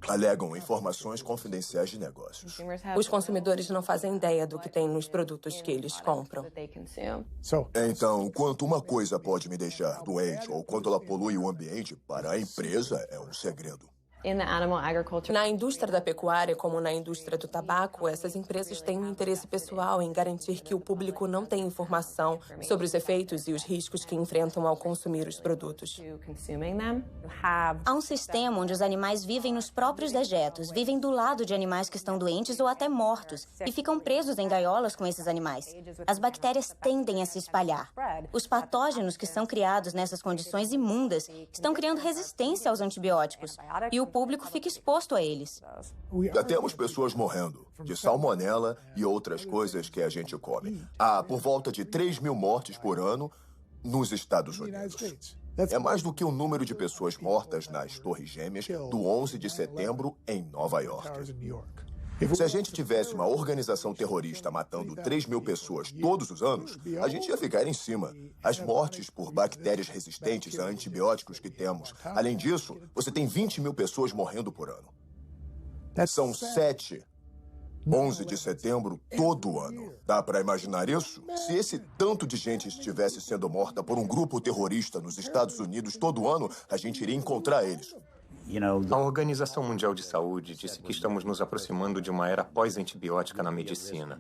alegam informações confidenciais de negócios. Os consumidores não fazem ideia do que tem nos produtos que eles compram. Então, quanto uma coisa pode me deixar doente ou quanto ela polui o ambiente, para a empresa é um segredo. Na indústria da pecuária, como na indústria do tabaco, essas empresas têm um interesse pessoal em garantir que o público não tenha informação sobre os efeitos e os riscos que enfrentam ao consumir os produtos. Há um sistema onde os animais vivem nos próprios dejetos, vivem do lado de animais que estão doentes ou até mortos, e ficam presos em gaiolas com esses animais. As bactérias tendem a se espalhar. Os patógenos que são criados nessas condições imundas estão criando resistência aos antibióticos, e o público fica exposto a eles. Já temos pessoas morrendo de salmonela e outras coisas que a gente come. Há por volta de 3.000 mortes por ano nos Estados Unidos. É mais do que o número de pessoas mortas nas Torres Gêmeas do 11 de setembro em Nova York. Se a gente tivesse uma organização terrorista matando 3.000 pessoas todos os anos, a gente ia ficar em cima. As mortes por bactérias resistentes a antibióticos que temos. Além disso, você tem 20.000 pessoas morrendo por ano. São 7, 11 de setembro todo ano. Dá para imaginar isso? Se esse tanto de gente estivesse sendo morta por um grupo terrorista nos Estados Unidos todo ano, a gente iria encontrar eles. A Organização Mundial de Saúde disse que estamos nos aproximando de uma era pós-antibiótica na medicina.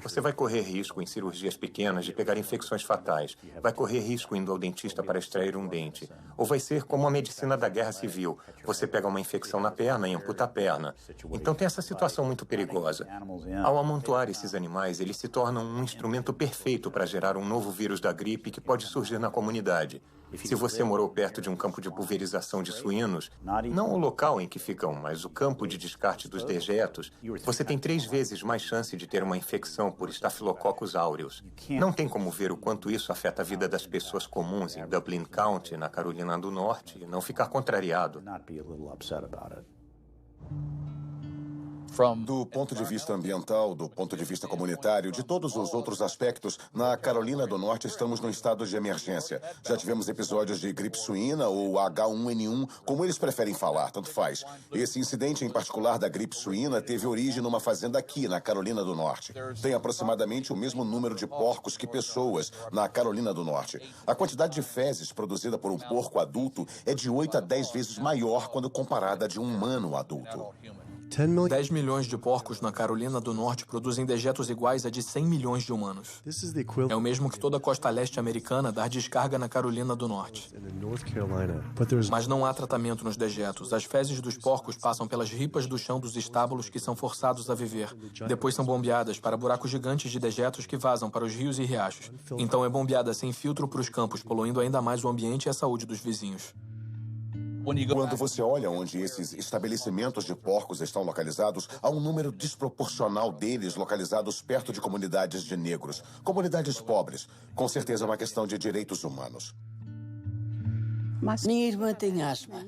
Você vai correr risco em cirurgias pequenas de pegar infecções fatais. Vai correr risco indo ao dentista para extrair um dente. Ou vai ser como a medicina da Guerra Civil. Você pega uma infecção na perna e amputa a perna. Então tem essa situação muito perigosa. Ao amontoar esses animais, eles se tornam um instrumento perfeito para gerar um novo vírus da gripe que pode surgir na comunidade. Se você morou perto de um campo de pulverização de suínos, não o local em que ficam, mas o campo de descarte dos dejetos, você tem 3 vezes mais chance de ter uma infecção por Staphylococcus aureus. Não tem como ver o quanto isso afeta a vida das pessoas comuns em Dublin County, na Carolina do Norte, e não ficar contrariado. Do ponto de vista ambiental, do ponto de vista comunitário, de todos os outros aspectos, na Carolina do Norte estamos num estado de emergência. Já tivemos episódios de gripe suína ou H1N1, como eles preferem falar, tanto faz. Esse incidente em particular da gripe suína teve origem numa fazenda aqui, na Carolina do Norte. Tem aproximadamente o mesmo número de porcos que pessoas na Carolina do Norte. A quantidade de fezes produzida por um porco adulto é de 8 a 10 vezes maior quando comparada a de um humano adulto. 10 milhões de porcos na Carolina do Norte produzem dejetos iguais a de 100 milhões de humanos. É o mesmo que toda a costa leste americana dar descarga na Carolina do Norte. Mas não há tratamento nos dejetos. As fezes dos porcos passam pelas ripas do chão dos estábulos que são forçados a viver. Depois são bombeadas para buracos gigantes de dejetos que vazam para os rios e riachos. Então é bombeada sem filtro para os campos, poluindo ainda mais o ambiente e a saúde dos vizinhos. Quando você olha onde esses estabelecimentos de porcos estão localizados, há um número desproporcional deles localizados perto de comunidades de negros, comunidades pobres. Com certeza é uma questão de direitos humanos. Minha irmã tem asma.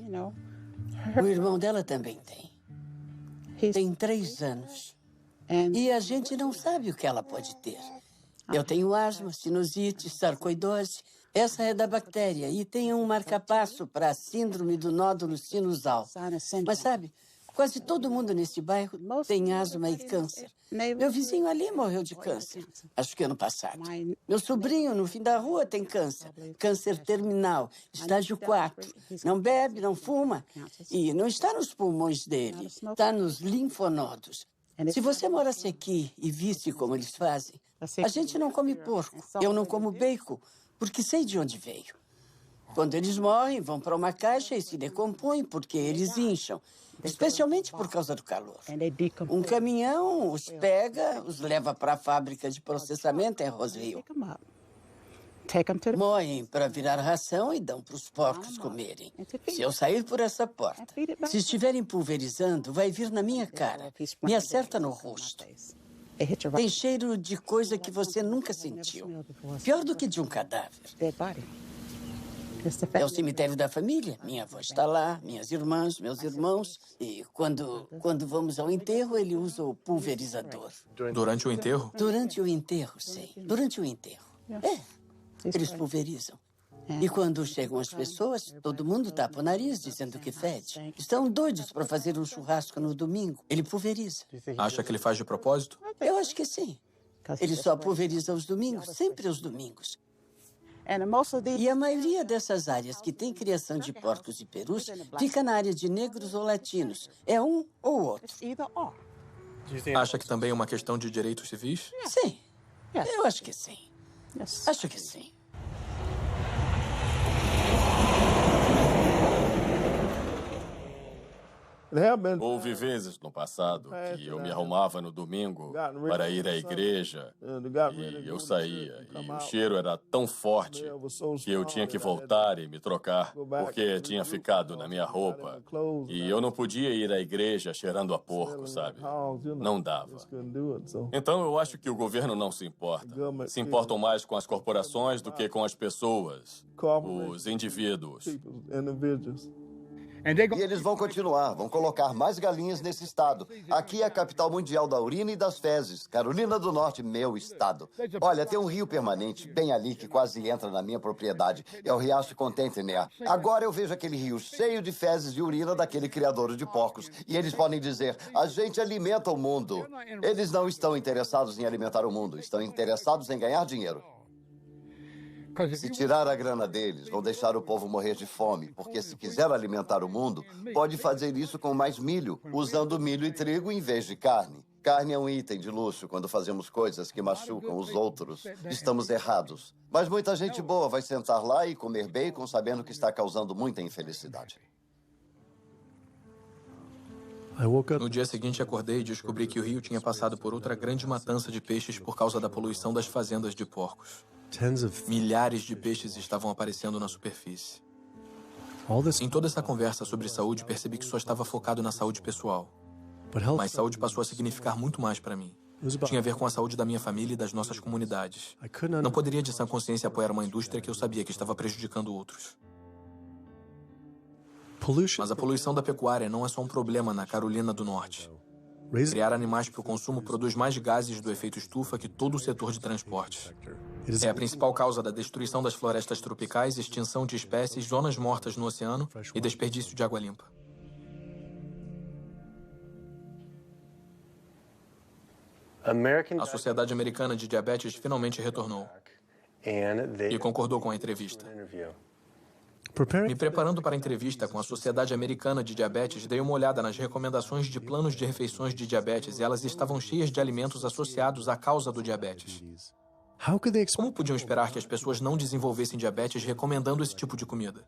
O irmão dela também tem. Tem 3 anos. E a gente não sabe o que ela pode ter. Eu tenho asma, sinusite, sarcoidose. Essa é da bactéria e tem um marcapasso para a síndrome do nódulo sinusal. Mas sabe, quase todo mundo nesse bairro tem asma e câncer. Meu vizinho ali morreu de câncer, acho que ano passado. Meu sobrinho no fim da rua tem câncer, câncer terminal, estágio 4. Não bebe, não fuma e não está nos pulmões dele, está nos linfonodos. Se você morasse aqui e visse como eles fazem, a gente não come porco, eu não como bacon, porque sei de onde veio. Quando eles morrem, vão para uma caixa e se decompõem porque eles incham, especialmente por causa do calor. Um caminhão os pega, os leva para a fábrica de processamento em Roseville. Moem para virar ração e dão para os porcos comerem. Se eu sair por essa porta, se estiverem pulverizando, vai vir na minha cara, me acerta no rosto. Tem cheiro de coisa que você nunca sentiu. Pior do que de um cadáver. É o cemitério da família. Minha avó está lá, minhas irmãs, meus irmãos. E quando vamos ao enterro, ele usa o pulverizador. Durante o enterro? Durante o enterro, sim. Durante o enterro. Eles pulverizam. E quando chegam as pessoas, todo mundo tapa o nariz dizendo que fede. Estão doidos para fazer um churrasco no domingo. Ele pulveriza. Acha que ele faz de propósito? Eu acho que sim. Ele só pulveriza aos domingos, sempre aos domingos. E a maioria dessas áreas que tem criação de porcos e perus fica na área de negros ou latinos. É um ou outro. Acha que também é uma questão de direitos civis? Sim. Eu acho que sim. Acho que sim. Houve vezes no passado que eu me arrumava no domingo para ir à igreja e eu saía. E o cheiro era tão forte que eu tinha que voltar e me trocar porque tinha ficado na minha roupa. E eu não podia ir à igreja cheirando a porco, sabe? Não dava. Então eu acho que o governo não se importa. Se importam mais com as corporações do que com as pessoas, os indivíduos. E eles vão continuar, vão colocar mais galinhas nesse estado. Aqui é a capital mundial da urina e das fezes. Carolina do Norte, meu estado. Olha, tem um rio permanente bem ali que quase entra na minha propriedade. É o Riacho Contentner. Agora eu vejo aquele rio cheio de fezes e urina daquele criador de porcos. E eles podem dizer, a gente alimenta o mundo. Eles não estão interessados em alimentar o mundo, estão interessados em ganhar dinheiro. Se tirar a grana deles, vão deixar o povo morrer de fome, porque se quiser alimentar o mundo, pode fazer isso com mais milho, usando milho e trigo em vez de carne. Carne é um item de luxo quando fazemos coisas que machucam os outros. Estamos errados. Mas muita gente boa vai sentar lá e comer bacon sabendo que está causando muita infelicidade. No dia seguinte, acordei e descobri que o rio tinha passado por outra grande matança de peixes por causa da poluição das fazendas de porcos. Milhares de peixes estavam aparecendo na superfície. Em toda essa conversa sobre saúde, percebi que só estava focado na saúde pessoal. Mas saúde passou a significar muito mais para mim. Tinha a ver com a saúde da minha família e das nossas comunidades. Não poderia, de sã consciência, apoiar uma indústria que eu sabia que estava prejudicando outros. Mas a poluição da pecuária não é só um problema na Carolina do Norte. Criar animais para o consumo produz mais gases do efeito estufa que todo o setor de transporte. É a principal causa da destruição das florestas tropicais, extinção de espécies, zonas mortas no oceano e desperdício de água limpa. A Sociedade Americana de Diabetes finalmente retornou e concordou com a entrevista. Me preparando para a entrevista com a Sociedade Americana de Diabetes, dei uma olhada nas recomendações de planos de refeições de diabetes e elas estavam cheias de alimentos associados à causa do diabetes. Como podiam esperar que as pessoas não desenvolvessem diabetes recomendando esse tipo de comida?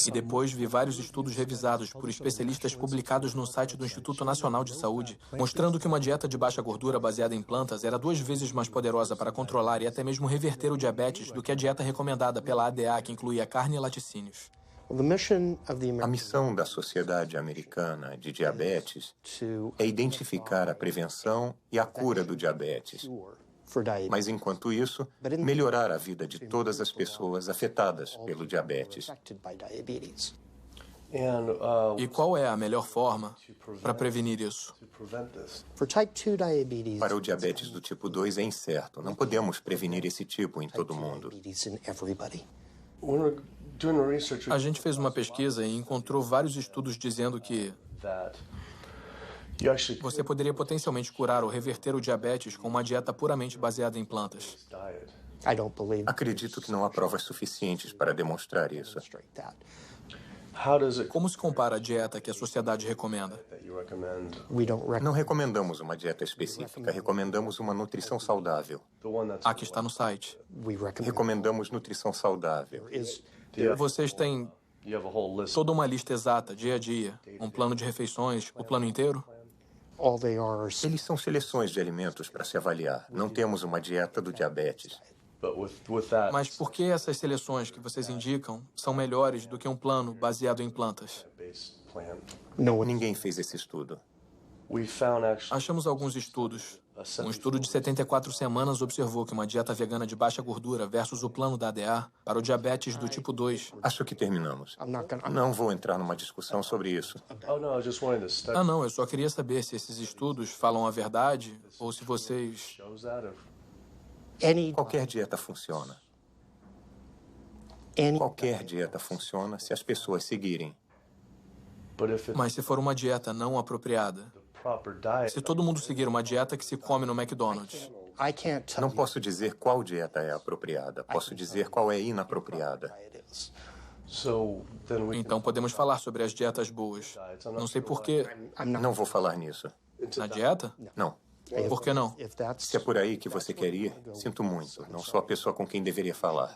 E depois vi vários estudos revisados por especialistas publicados no site do Instituto Nacional de Saúde, mostrando que uma dieta de baixa gordura baseada em plantas era 2 vezes mais poderosa para controlar e até mesmo reverter o diabetes do que a dieta recomendada pela ADA, que incluía carne e laticínios. A missão da Sociedade Americana de Diabetes é identificar a prevenção e a cura do diabetes. Mas, enquanto isso, melhorar a vida de todas as pessoas afetadas pelo diabetes. E qual é a melhor forma para prevenir isso? Para o diabetes do tipo 2 é incerto. Não podemos prevenir esse tipo em todo mundo. A gente fez uma pesquisa e encontrou vários estudos dizendo que você poderia potencialmente curar ou reverter o diabetes com uma dieta puramente baseada em plantas. Acredito que não há provas suficientes para demonstrar isso. Como se compara a dieta que a sociedade recomenda? Não recomendamos uma dieta específica, recomendamos uma nutrição saudável. A que está no site. Recomendamos nutrição saudável. Vocês têm toda uma lista exata, dia a dia, um plano de refeições, o plano inteiro? Eles são seleções de alimentos para se avaliar. Não temos uma dieta do diabetes. Mas por que essas seleções que vocês indicam são melhores do que um plano baseado em plantas? Ninguém fez esse estudo. Achamos alguns estudos. Um estudo de 74 semanas observou que uma dieta vegana de baixa gordura versus o plano da ADA para o diabetes do tipo 2. Acho que terminamos. Não vou entrar numa discussão sobre isso. Não, eu só queria saber se esses estudos falam a verdade ou se vocês... Qualquer dieta funciona. Qualquer dieta funciona se as pessoas seguirem. Mas se for uma dieta não apropriada, se todo mundo seguir uma dieta que se come no McDonald's... Não posso dizer qual dieta é apropriada. Posso dizer qual é inapropriada. Então podemos falar sobre as dietas boas. Não sei por quê. Não vou falar nisso. Na dieta? Não. Por que não? Se é por aí que você quer ir, sinto muito. Não sou a pessoa com quem deveria falar.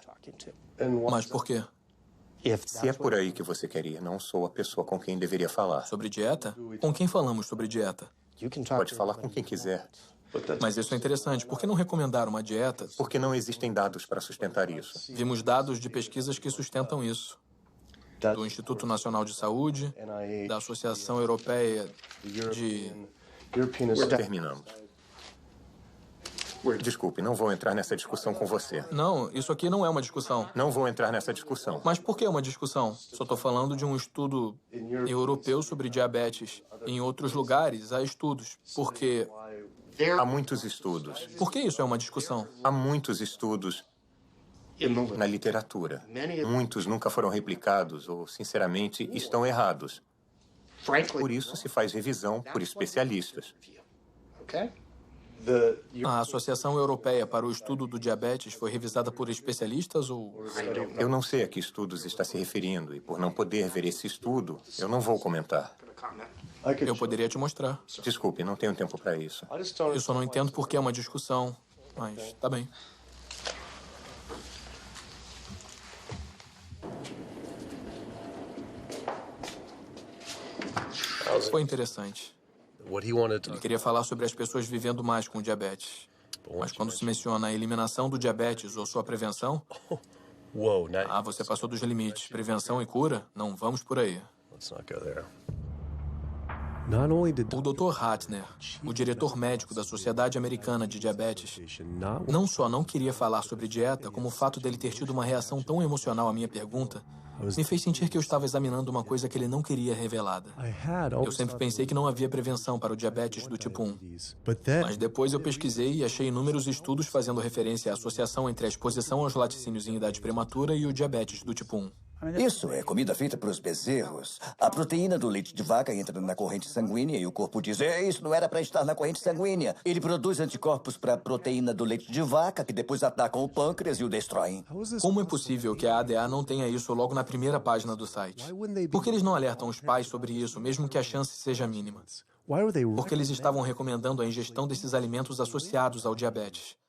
Mas por quê? Se é por aí que você quer ir, não sou a pessoa com quem deveria falar. Sobre dieta? Com quem falamos sobre dieta? Pode falar com quem quiser. Mas isso é interessante. Por que não recomendar uma dieta? Porque não existem dados para sustentar isso. Vimos dados de pesquisas que sustentam isso. Do Instituto Nacional de Saúde, da Associação Europeia de... Terminamos. Desculpe, não vou entrar nessa discussão com você. Não, isso aqui não é uma discussão. Não vou entrar nessa discussão. Mas por que uma discussão? Só estou falando de um estudo europeu sobre diabetes. Em outros lugares, há estudos. Porque... Há muitos estudos. Por que isso é uma discussão? Há muitos estudos na literatura. Muitos nunca foram replicados ou, sinceramente, estão errados. Por isso se faz revisão por especialistas. A Associação Europeia para o Estudo do Diabetes foi revisada por especialistas ou... Eu não sei a que estudos está se referindo e, por não poder ver esse estudo, eu não vou comentar. Eu poderia te mostrar. Desculpe, não tenho tempo para isso. Eu só não entendo por que é uma discussão, mas tá bem. Foi interessante. Ele queria falar sobre as pessoas vivendo mais com diabetes. Mas quando se menciona a eliminação do diabetes ou sua prevenção... você passou dos limites. Prevenção e cura? Não vamos por aí. O Dr. Hatner, o diretor médico da Sociedade Americana de Diabetes, não só não queria falar sobre dieta, como o fato dele ter tido uma reação tão emocional à minha pergunta, me fez sentir que eu estava examinando uma coisa que ele não queria revelada. Eu sempre pensei que não havia prevenção para o diabetes do tipo 1. Mas depois eu pesquisei e achei inúmeros estudos fazendo referência à associação entre a exposição aos laticínios em idade prematura e o diabetes do tipo 1. Isso é comida feita para os bezerros. A proteína do leite de vaca entra na corrente sanguínea e o corpo diz: isso não era para estar na corrente sanguínea. Ele produz anticorpos para a proteína do leite de vaca, que depois atacam o pâncreas e o destroem. Como é possível que a ADA não tenha isso logo na primeira página do site? Por que eles não alertam os pais sobre isso, mesmo que a chance seja mínima? Porque eles estavam recomendando a ingestão desses alimentos associados ao diabetes.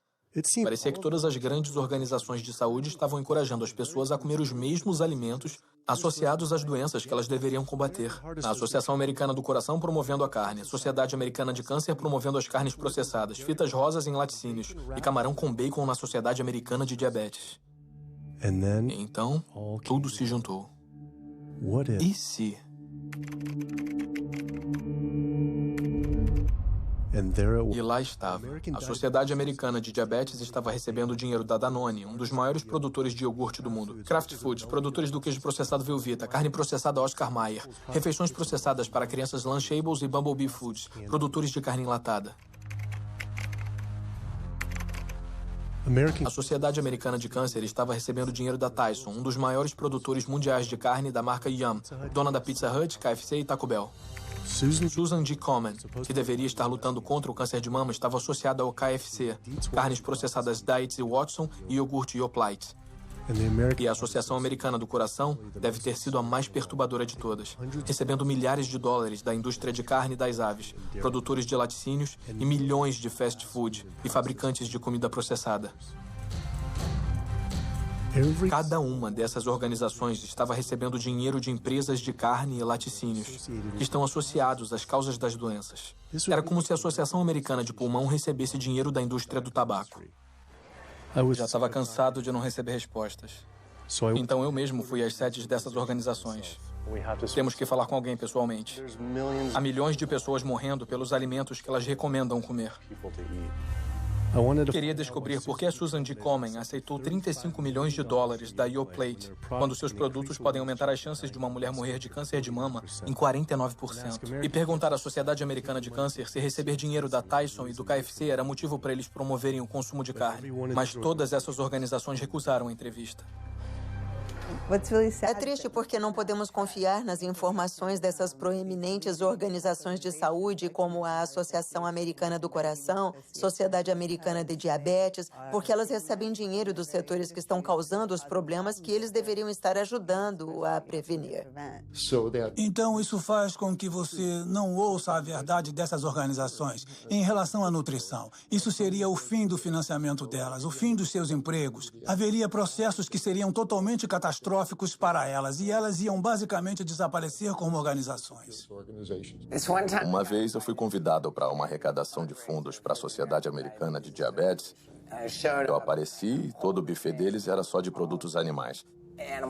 Parecia que todas as grandes organizações de saúde estavam encorajando as pessoas a comer os mesmos alimentos associados às doenças que elas deveriam combater. A Associação Americana do Coração promovendo a carne, a Sociedade Americana de Câncer promovendo as carnes processadas, fitas rosas em laticínios e camarão com bacon na Sociedade Americana de Diabetes. Então, tudo se juntou. E se... E lá estava. A Sociedade Americana de Diabetes estava recebendo dinheiro da Danone, um dos maiores produtores de iogurte do mundo, Kraft Foods, produtores do queijo processado Velveeta, carne processada Oscar Mayer, refeições processadas para crianças Lunchables e Bumblebee Foods, produtores de carne enlatada. A Sociedade Americana de Câncer estava recebendo dinheiro da Tyson, um dos maiores produtores mundiais de carne da marca Yum, dona da Pizza Hut, KFC e Taco Bell. Susan G. Komen, que deveria estar lutando contra o câncer de mama, estava associada ao KFC, carnes processadas Dietz e Watson e iogurte Yoplait. E a Associação Americana do Coração deve ter sido a mais perturbadora de todas, recebendo milhares de dólares da indústria de carne e das aves, produtores de laticínios e milhões de fast food e fabricantes de comida processada. Cada uma dessas organizações estava recebendo dinheiro de empresas de carne e laticínios, que estão associados às causas das doenças. Era como se a Associação Americana de Pulmão recebesse dinheiro da indústria do tabaco. Já estava cansado de não receber respostas. Então eu mesmo fui às sedes dessas organizações. Temos que falar com alguém pessoalmente. Há milhões de pessoas morrendo pelos alimentos que elas recomendam comer. Queria descobrir por que a Susan G. Komen aceitou 35 milhões de dólares da Yoplait, quando seus produtos podem aumentar as chances de uma mulher morrer de câncer de mama em 49%. E perguntar à Sociedade Americana de Câncer se receber dinheiro da Tyson e do KFC era motivo para eles promoverem o consumo de carne. Mas todas essas organizações recusaram a entrevista. É triste porque não podemos confiar nas informações dessas proeminentes organizações de saúde, como a Associação Americana do Coração, Sociedade Americana de Diabetes, porque elas recebem dinheiro dos setores que estão causando os problemas que eles deveriam estar ajudando a prevenir. Então, isso faz com que você não ouça a verdade dessas organizações em relação à nutrição. Isso seria o fim do financiamento delas, o fim dos seus empregos. Haveria processos que seriam totalmente catastróficos para elas, e elas iam basicamente desaparecer como organizações. Uma vez eu fui convidado para uma arrecadação de fundos para a Sociedade Americana de Diabetes. Eu apareci e todo o buffet deles era só de produtos animais.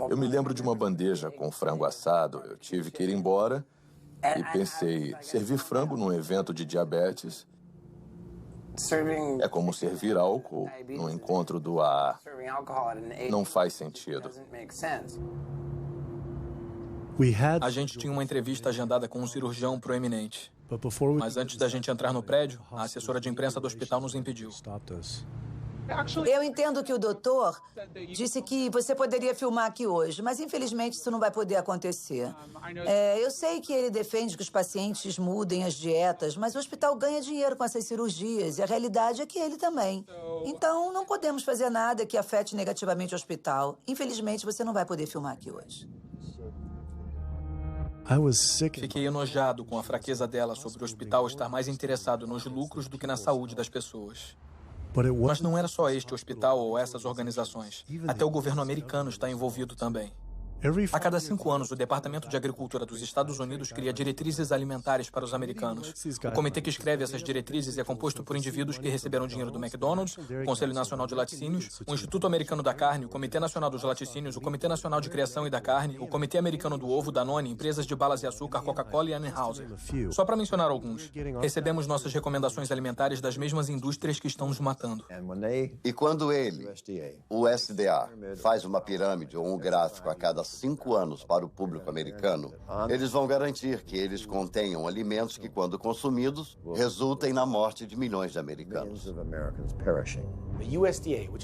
Eu me lembro de uma bandeja com frango assado. Eu tive que ir embora e pensei, servir frango num evento de diabetes é como servir álcool no encontro do AA. Não faz sentido. A gente tinha uma entrevista agendada com um cirurgião proeminente. Mas antes da gente entrar no prédio, a assessora de imprensa do hospital nos impediu. Eu entendo que o doutor disse que você poderia filmar aqui hoje, mas infelizmente isso não vai poder acontecer. Eu sei que ele defende que os pacientes mudem as dietas, mas o hospital ganha dinheiro com essas cirurgias e a realidade é que ele também. Então não podemos fazer nada que afete negativamente o hospital. Infelizmente você não vai poder filmar aqui hoje. Fiquei enojado com a fraqueza dela sobre o hospital estar mais interessado nos lucros do que na saúde das pessoas. Mas não era só este hospital ou essas organizações. Até o governo americano está envolvido também. A cada 5 anos, o Departamento de Agricultura dos Estados Unidos cria diretrizes alimentares para os americanos. O comitê que escreve essas diretrizes é composto por indivíduos que receberam dinheiro do McDonald's, o Conselho Nacional de Laticínios, o Instituto Americano da Carne, o Comitê Nacional dos Laticínios, o Comitê Nacional de Criação e da Carne, o Comitê Americano do Ovo, Danone, empresas de balas e açúcar, Coca-Cola e Anheuser. Só para mencionar alguns. Recebemos nossas recomendações alimentares das mesmas indústrias que estão nos matando. E quando o SDA, faz uma pirâmide ou um gráfico a cada 5 anos para o público americano, eles vão garantir que eles contenham alimentos que, quando consumidos, resultem na morte de milhões de americanos.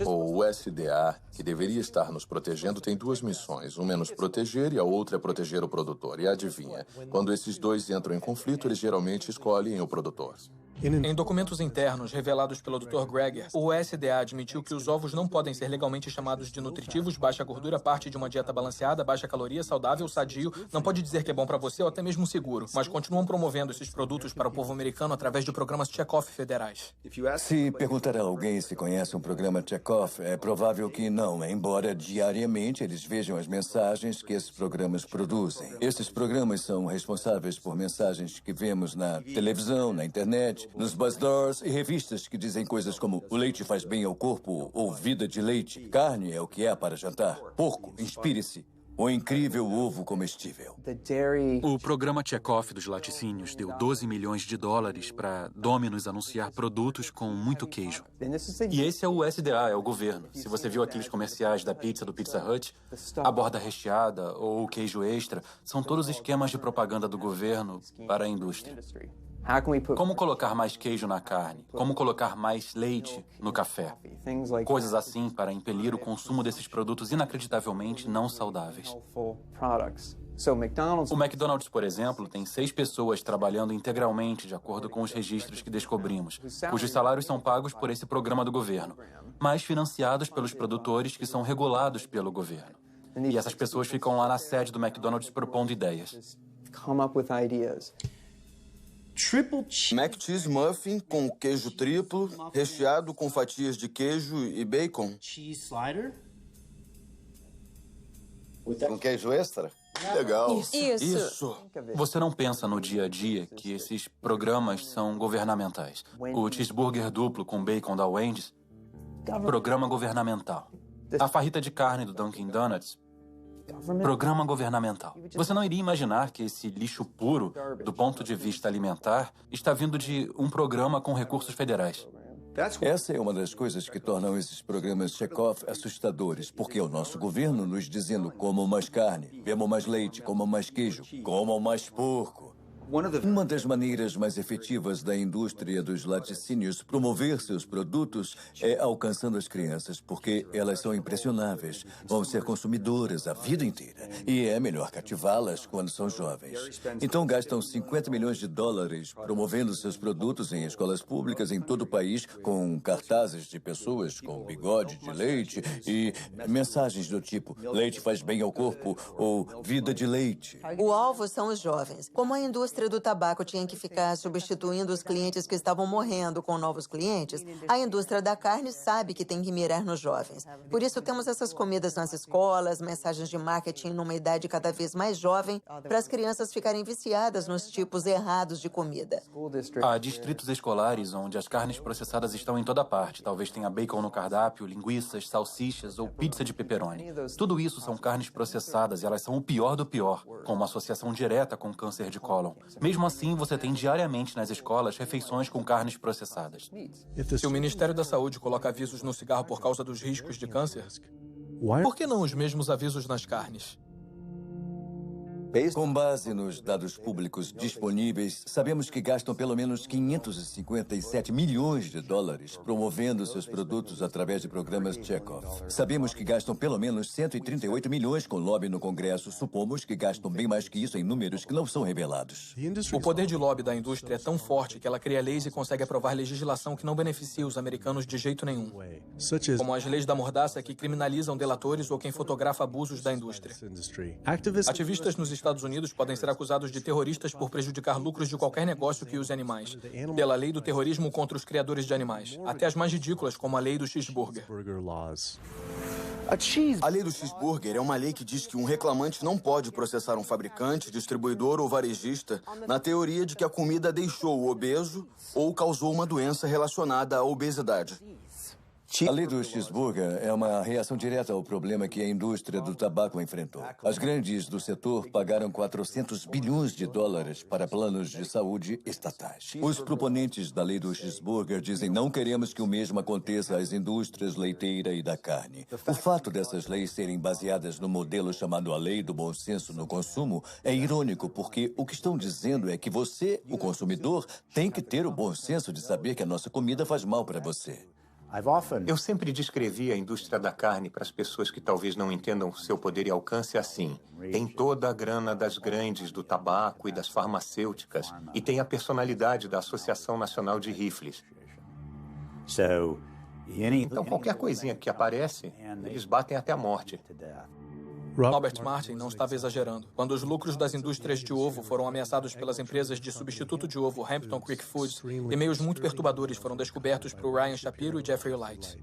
O USDA, que deveria estar nos protegendo, tem 2 missões. Uma é nos proteger e a outra é proteger o produtor. E adivinha, quando esses dois entram em conflito, eles geralmente escolhem o produtor. Em documentos internos revelados pelo Dr. Greger, o USDA admitiu que os ovos não podem ser legalmente chamados de nutritivos, baixa gordura, parte de uma dieta balanceada, baixa caloria, saudável, sadio, não pode dizer que é bom para você ou até mesmo seguro, mas continuam promovendo esses produtos para o povo americano através de programas check-off federais. Se perguntar a alguém se conhece um programa check-off, é provável que não, embora diariamente eles vejam as mensagens que esses programas produzem. Esses programas são responsáveis por mensagens que vemos na televisão, na internet, nos bazaars e revistas que dizem coisas como o leite faz bem ao corpo ou vida de leite, carne é o que é para jantar, porco, inspire-se, o incrível ovo comestível. O programa Check-Off dos laticínios deu 12 milhões de dólares para Domino's anunciar produtos com muito queijo. E esse é o USDA, é o governo. Se você viu aqueles comerciais da pizza do Pizza Hut, a borda recheada ou o queijo extra, são todos esquemas de propaganda do governo para a indústria. Como colocar mais queijo na carne? Como colocar mais leite no café? Coisas assim para impelir o consumo desses produtos inacreditavelmente não saudáveis. O McDonald's, por exemplo, tem 6 pessoas trabalhando integralmente de acordo com os registros que descobrimos, cujos salários são pagos por esse programa do governo, mas financiados pelos produtores que são regulados pelo governo. E essas pessoas ficam lá na sede do McDonald's propondo ideias. Mac Cheese Muffin com queijo triplo, recheado com fatias de queijo e bacon. Com queijo extra? Legal. Isso. Você não pensa no dia a dia que esses programas são governamentais. O cheeseburger duplo com bacon da Wendy's, programa governamental. A farrita de carne do Dunkin' Donuts, programa governamental. Você não iria imaginar que esse lixo puro, do ponto de vista alimentar, está vindo de um programa com recursos federais. Essa é uma das coisas que tornam esses programas check-off assustadores, porque é o nosso governo nos dizendo comam mais carne, bebam mais leite, comam mais queijo, comam mais porco. Uma das maneiras mais efetivas da indústria dos laticínios promover seus produtos é alcançando as crianças, porque elas são impressionáveis, vão ser consumidoras a vida inteira, e é melhor cativá-las quando são jovens. Então gastam $50 milhões promovendo seus produtos em escolas públicas em todo o país, com cartazes de pessoas com bigode de leite e mensagens do tipo leite faz bem ao corpo ou vida de leite. O alvo são os jovens. Como a indústria do tabaco tinha que ficar substituindo os clientes que estavam morrendo com novos clientes, a indústria da carne sabe que tem que mirar nos jovens. Por isso temos essas comidas nas escolas, mensagens de marketing numa idade cada vez mais jovem, para as crianças ficarem viciadas nos tipos errados de comida. Há distritos escolares onde as carnes processadas estão em toda parte. Talvez tenha bacon no cardápio, linguiças, salsichas ou pizza de pepperoni. Tudo isso são carnes processadas e elas são o pior do pior, com uma associação direta com câncer de cólon. Mesmo assim, você tem diariamente nas escolas refeições com carnes processadas. Se o Ministério da Saúde coloca avisos no cigarro por causa dos riscos de câncer, por que não os mesmos avisos nas carnes? Com base nos dados públicos disponíveis, sabemos que gastam pelo menos $557 milhões promovendo seus produtos através de programas check-off. Sabemos que gastam pelo menos 138 milhões com lobby no Congresso. Supomos que gastam bem mais que isso em números que não são revelados. O poder de lobby da indústria é tão forte que ela cria leis e consegue aprovar legislação que não beneficia os americanos de jeito nenhum. Como as leis da mordaça que criminalizam delatores ou quem fotografa abusos da indústria. Ativistas nos Estados Unidos podem ser acusados de terroristas por prejudicar lucros de qualquer negócio que use animais, pela lei do terrorismo contra os criadores de animais, até as mais ridículas, como a lei do cheeseburger. A lei do cheeseburger é uma lei que diz que um reclamante não pode processar um fabricante, distribuidor ou varejista na teoria de que a comida deixou o obeso ou causou uma doença relacionada à obesidade. A lei do cheeseburger é uma reação direta ao problema que a indústria do tabaco enfrentou. As grandes do setor pagaram $400 bilhões para planos de saúde estatais. Os proponentes da lei do cheeseburger dizem não queremos que o mesmo aconteça às indústrias leiteira e da carne. O fato dessas leis serem baseadas no modelo chamado a lei do bom senso no consumo é irônico, porque o que estão dizendo é que você, o consumidor, tem que ter o bom senso de saber que a nossa comida faz mal para você. Eu sempre descrevi a indústria da carne para as pessoas que talvez não entendam seu poder e alcance assim. Tem toda a grana das grandes do tabaco e das farmacêuticas e tem a personalidade da Associação Nacional de Rifles. Então qualquer coisinha que aparece, eles batem até a morte. Robert Martin não estava exagerando. Quando os lucros das indústrias de ovo foram ameaçados pelas empresas de substituto de ovo Hampton Creek Foods, e-mails muito perturbadores foram descobertos por Ryan Shapiro e Jeffrey Light.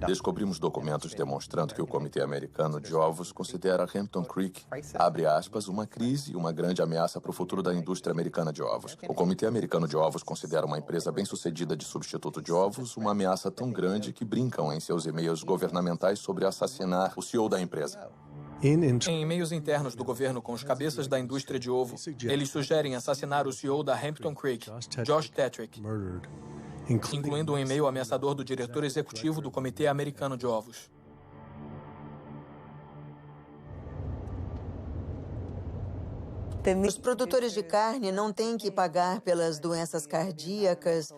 Descobrimos documentos demonstrando que o Comitê Americano de Ovos considera Hampton Creek, abre aspas, uma crise e uma grande ameaça para o futuro da indústria americana de ovos. O Comitê Americano de Ovos considera uma empresa bem-sucedida de substituto de ovos uma ameaça tão grande que brincam em seus e-mails governamentais sobre assassinar o CEO da empresa. Em e-mails internos do governo com os cabeças da indústria de ovo, eles sugerem assassinar o CEO da Hampton Creek, Josh Tetrick, incluindo um e-mail ameaçador do diretor executivo do Comitê Americano de Ovos. Os produtores de carne não têm que pagar pelas doenças cardíacas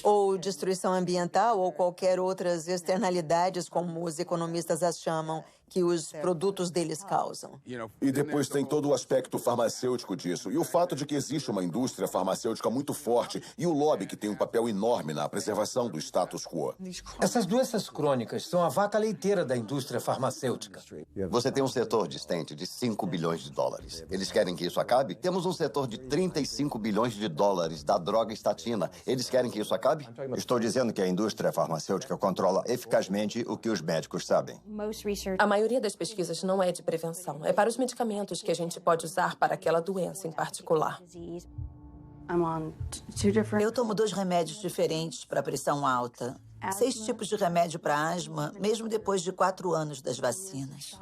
ou destruição ambiental ou qualquer outras externalidades, como os economistas as chamam, que os produtos deles causam. E depois tem todo o aspecto farmacêutico disso. E o fato de que existe uma indústria farmacêutica muito forte e o lobby que tem um papel enorme na preservação do status quo. Essas doenças crônicas são a vaca leiteira da indústria farmacêutica. Você tem um setor de stent de 5 bilhões de dólares. Eles querem que isso acabe? Temos um setor de 35 bilhões de dólares da droga estatina. Eles querem que isso acabe? Estou dizendo que a indústria farmacêutica controla eficazmente o que os médicos sabem. A maioria das pesquisas não é de prevenção. É para os medicamentos que a gente pode usar para aquela doença em particular. Eu tomo 2 remédios diferentes para pressão alta. 6 tipos de remédio para asma, mesmo depois de 4 anos das vacinas.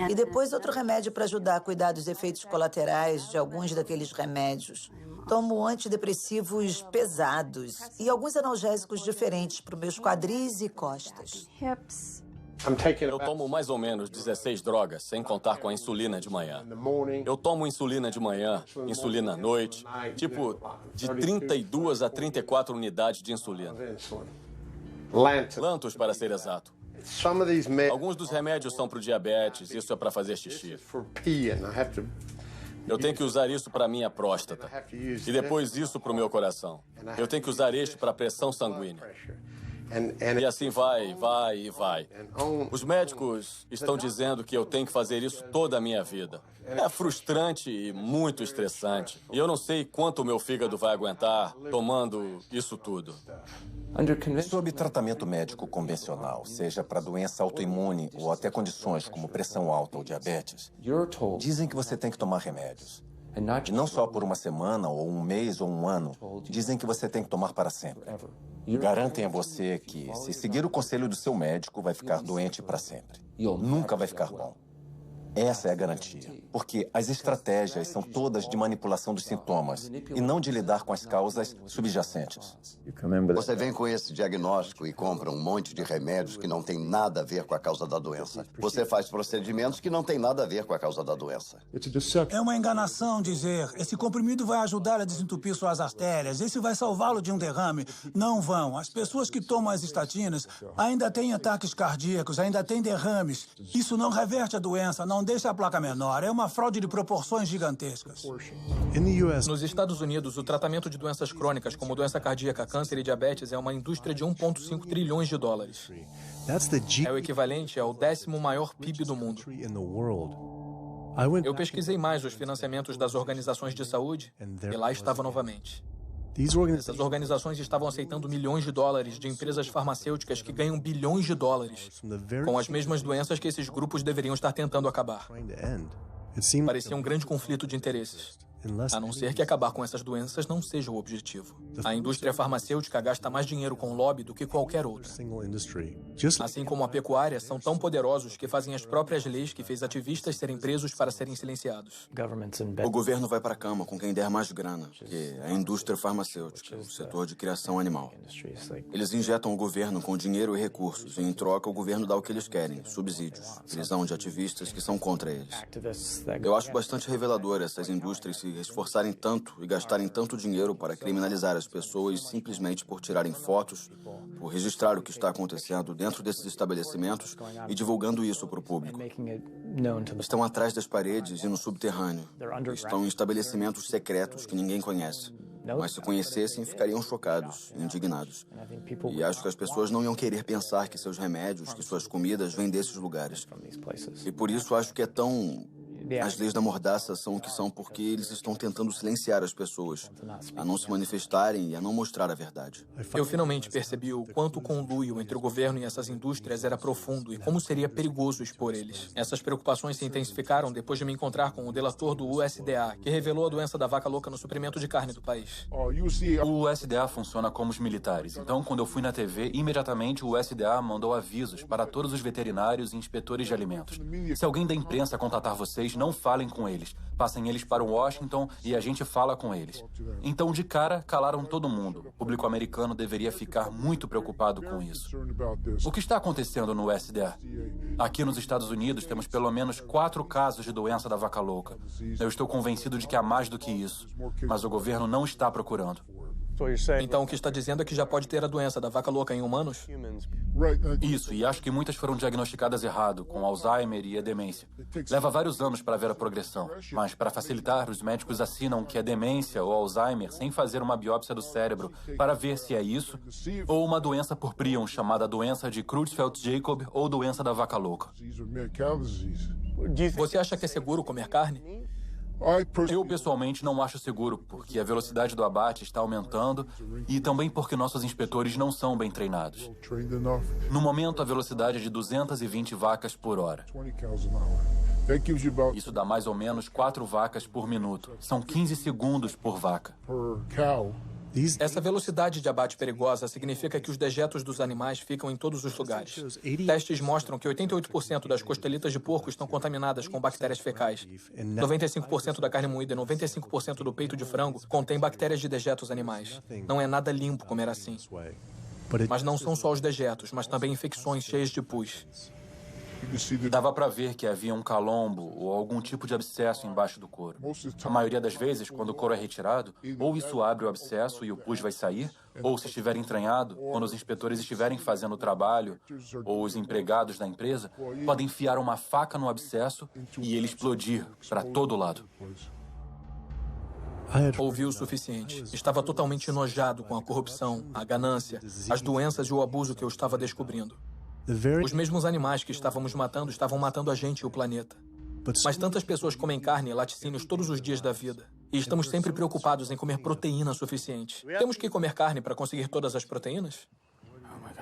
E depois outro remédio para ajudar a cuidar dos efeitos colaterais de alguns daqueles remédios. Tomo antidepressivos pesados e alguns analgésicos diferentes para os meus quadris e costas. Eu tomo mais ou menos 16 drogas, sem contar com a insulina de manhã. Eu tomo insulina de manhã, insulina à noite, tipo de 32 a 34 unidades de insulina. Lantus, para ser exato. Alguns dos remédios são para o diabetes, isso é para fazer xixi. Eu tenho que usar isso para minha próstata. E depois isso para o meu coração. Eu tenho que usar este para a pressão sanguínea. E assim vai. Os médicos estão dizendo que eu tenho que fazer isso toda a minha vida. É frustrante e muito estressante. E eu não sei quanto o meu fígado vai aguentar tomando isso tudo. Sob tratamento médico convencional, seja para doença autoimune ou até condições como pressão alta ou diabetes, dizem que você tem que tomar remédios. E não só por uma semana, ou um mês, ou um ano. Dizem que você tem que tomar para sempre. Garantem a você que, se seguir o conselho do seu médico, vai ficar doente para sempre. Nunca vai ficar bom. Essa é a garantia. Porque as estratégias são todas de manipulação dos sintomas e não de lidar com as causas subjacentes. Você vem com esse diagnóstico e compra um monte de remédios que não tem nada a ver com a causa da doença. Você faz procedimentos que não tem nada a ver com a causa da doença. É uma enganação dizer, esse comprimido vai ajudar a desentupir suas artérias, esse vai salvá-lo de um derrame. Não vão. As pessoas que tomam as estatinas ainda têm ataques cardíacos, ainda têm derrames. Isso não reverte a doença, não deixa a placa menor. É uma fraude de proporções gigantescas. Nos Estados Unidos, o tratamento de doenças crônicas como doença cardíaca, câncer e diabetes é uma indústria de 1,5 trilhões de dólares. É o equivalente ao 10º maior PIB do mundo. Eu pesquisei mais os financiamentos das organizações de saúde e lá estava novamente. Essas organizações estavam aceitando milhões de dólares de empresas farmacêuticas que ganham bilhões de dólares com as mesmas doenças que esses grupos deveriam estar tentando acabar. Parecia um grande conflito de interesses. A não ser que acabar com essas doenças não seja o objetivo. A indústria farmacêutica gasta mais dinheiro com lobby do que qualquer outra. Assim como a pecuária, são tão poderosos que fazem as próprias leis que fez ativistas serem presos para serem silenciados. O governo vai para a cama com quem der mais grana, que é a indústria farmacêutica, o setor de criação animal. Eles injetam o governo com dinheiro e recursos, e em troca o governo dá o que eles querem, subsídios, prisão de ativistas que são contra eles. Eu acho bastante revelador essas indústrias se esforçarem tanto e gastarem tanto dinheiro para criminalizar as pessoas simplesmente por tirarem fotos, por registrar o que está acontecendo dentro desses estabelecimentos e divulgando isso para o público. Estão atrás das paredes e no subterrâneo. Estão em estabelecimentos secretos que ninguém conhece. Mas se conhecessem, ficariam chocados, indignados. E acho que as pessoas não iam querer pensar que seus remédios, que suas comidas vêm desses lugares. E por isso acho que é tão... As leis da mordaça são o que são porque eles estão tentando silenciar as pessoas, a não se manifestarem e a não mostrar a verdade. Eu finalmente percebi o quanto o conluio entre o governo e essas indústrias era profundo e como seria perigoso expor eles. Essas preocupações se intensificaram depois de me encontrar com o delator do USDA, que revelou a doença da vaca louca no suprimento de carne do país. O USDA funciona como os militares. Então, quando eu fui na TV, imediatamente o USDA mandou avisos para todos os veterinários e inspetores de alimentos. Se alguém da imprensa contatar vocês, não falem com eles. Passem eles para Washington e a gente fala com eles. Então, de cara, calaram todo mundo. O público americano deveria ficar muito preocupado com isso. O que está acontecendo no USDA? Aqui nos Estados Unidos, temos pelo menos 4 casos de doença da vaca louca. Eu estou convencido de que há mais do que isso, mas o governo não está procurando. Então o que está dizendo é que já pode ter a doença da vaca louca em humanos? Isso, e acho que muitas foram diagnosticadas errado, com Alzheimer e a demência. Leva vários anos para ver a progressão, mas para facilitar, os médicos assinam que é demência ou Alzheimer sem fazer uma biópsia do cérebro para ver se é isso ou uma doença por prion chamada doença de Creutzfeldt-Jakob ou doença da vaca louca. Você acha que é seguro comer carne? Eu, pessoalmente, não acho seguro, porque a velocidade do abate está aumentando e também porque nossos inspetores não são bem treinados. No momento, a velocidade é de 220 vacas por hora. Isso dá mais ou menos 4 vacas por minuto. São 15 segundos por vaca. Essa velocidade de abate perigosa significa que os dejetos dos animais ficam em todos os lugares. Testes mostram que 88% das costelitas de porco estão contaminadas com bactérias fecais. 95% da carne moída e 95% do peito de frango contém bactérias de dejetos animais. Não é nada limpo comer assim. Mas não são só os dejetos, mas também infecções cheias de pus. Dava para ver que havia um calombo ou algum tipo de abscesso embaixo do couro. A maioria das vezes, quando o couro é retirado, ou isso abre o abscesso e o pus vai sair, ou se estiver entranhado, quando os inspetores estiverem fazendo o trabalho, ou os empregados da empresa, podem enfiar uma faca no abscesso e ele explodir para todo lado. Ouvi o suficiente. Estava totalmente enojado com a corrupção, a ganância, as doenças e o abuso que eu estava descobrindo. Os mesmos animais que estávamos matando estavam matando a gente e o planeta. Mas tantas pessoas comem carne e laticínios todos os dias da vida. E estamos sempre preocupados em comer proteína suficiente. Temos que comer carne para conseguir todas as proteínas?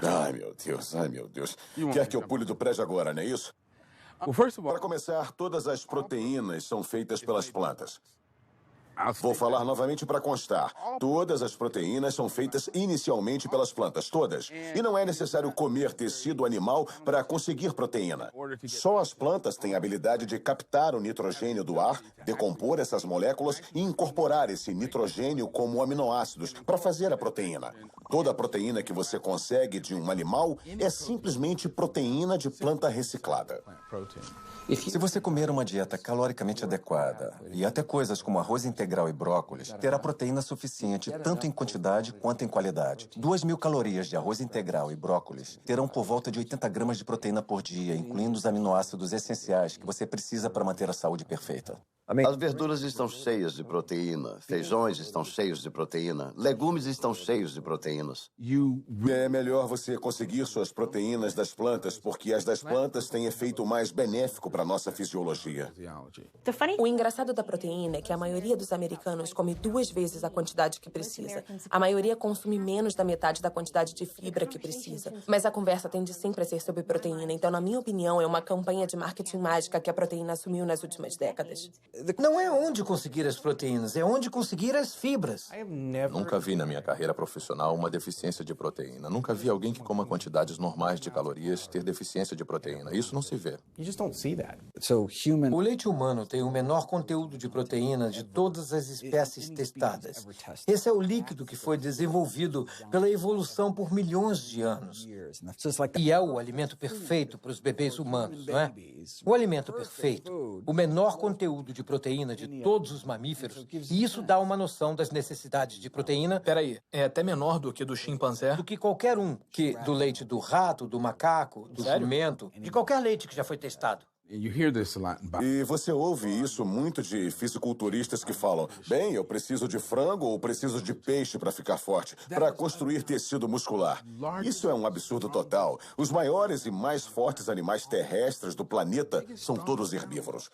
Ai, meu Deus, ai, meu Deus. Quer que eu pule do prédio agora, não é isso? Para começar, todas as proteínas são feitas pelas plantas. Vou falar novamente para constar. Todas as proteínas são feitas inicialmente pelas plantas, todas. E não é necessário comer tecido animal para conseguir proteína. Só as plantas têm a habilidade de captar o nitrogênio do ar, decompor essas moléculas e incorporar esse nitrogênio como aminoácidos para fazer a proteína. Toda a proteína que você consegue de um animal é simplesmente proteína de planta reciclada. Se você comer uma dieta caloricamente adequada e até coisas como arroz integral e brócolis, terá proteína suficiente tanto em quantidade quanto em qualidade. 2.000 calorias de arroz integral e brócolis terão por volta de 80 gramas de proteína por dia, incluindo os aminoácidos essenciais que você precisa para manter a saúde perfeita. As verduras estão cheias de proteína, feijões estão cheios de proteína, legumes estão cheios de proteínas. É melhor você conseguir suas proteínas das plantas, porque as das plantas têm efeito mais benéfico para a nossa fisiologia. O engraçado da proteína é que a maioria dos americanos come 2 vezes a quantidade que precisa. A maioria consome menos da metade da quantidade de fibra que precisa. Mas a conversa tende sempre a ser sobre proteína, então, na minha opinião, é uma campanha de marketing mágica que a proteína assumiu nas últimas décadas. Não é onde conseguir as proteínas, é onde conseguir as fibras. Nunca vi na minha carreira profissional uma deficiência de proteína. Nunca vi alguém que coma quantidades normais de calorias ter deficiência de proteína. Isso não se vê. O leite humano tem o menor conteúdo de proteína de todas as espécies testadas. Esse é o líquido que foi desenvolvido pela evolução por milhões de anos. E é o alimento perfeito para os bebês humanos, não é? O alimento perfeito, o menor conteúdo de proteína de todos os mamíferos, e isso dá uma noção das necessidades de proteína. Peraí, é até menor do que do chimpanzé? Do que qualquer um, que do leite do rato, do macaco, do jumento, de qualquer leite que já foi testado. E você ouve isso muito de fisiculturistas que falam: bem, eu preciso de frango ou preciso de peixe para ficar forte, para construir tecido muscular. Isso é um absurdo total. Os maiores e mais fortes animais terrestres do planeta são todos herbívoros.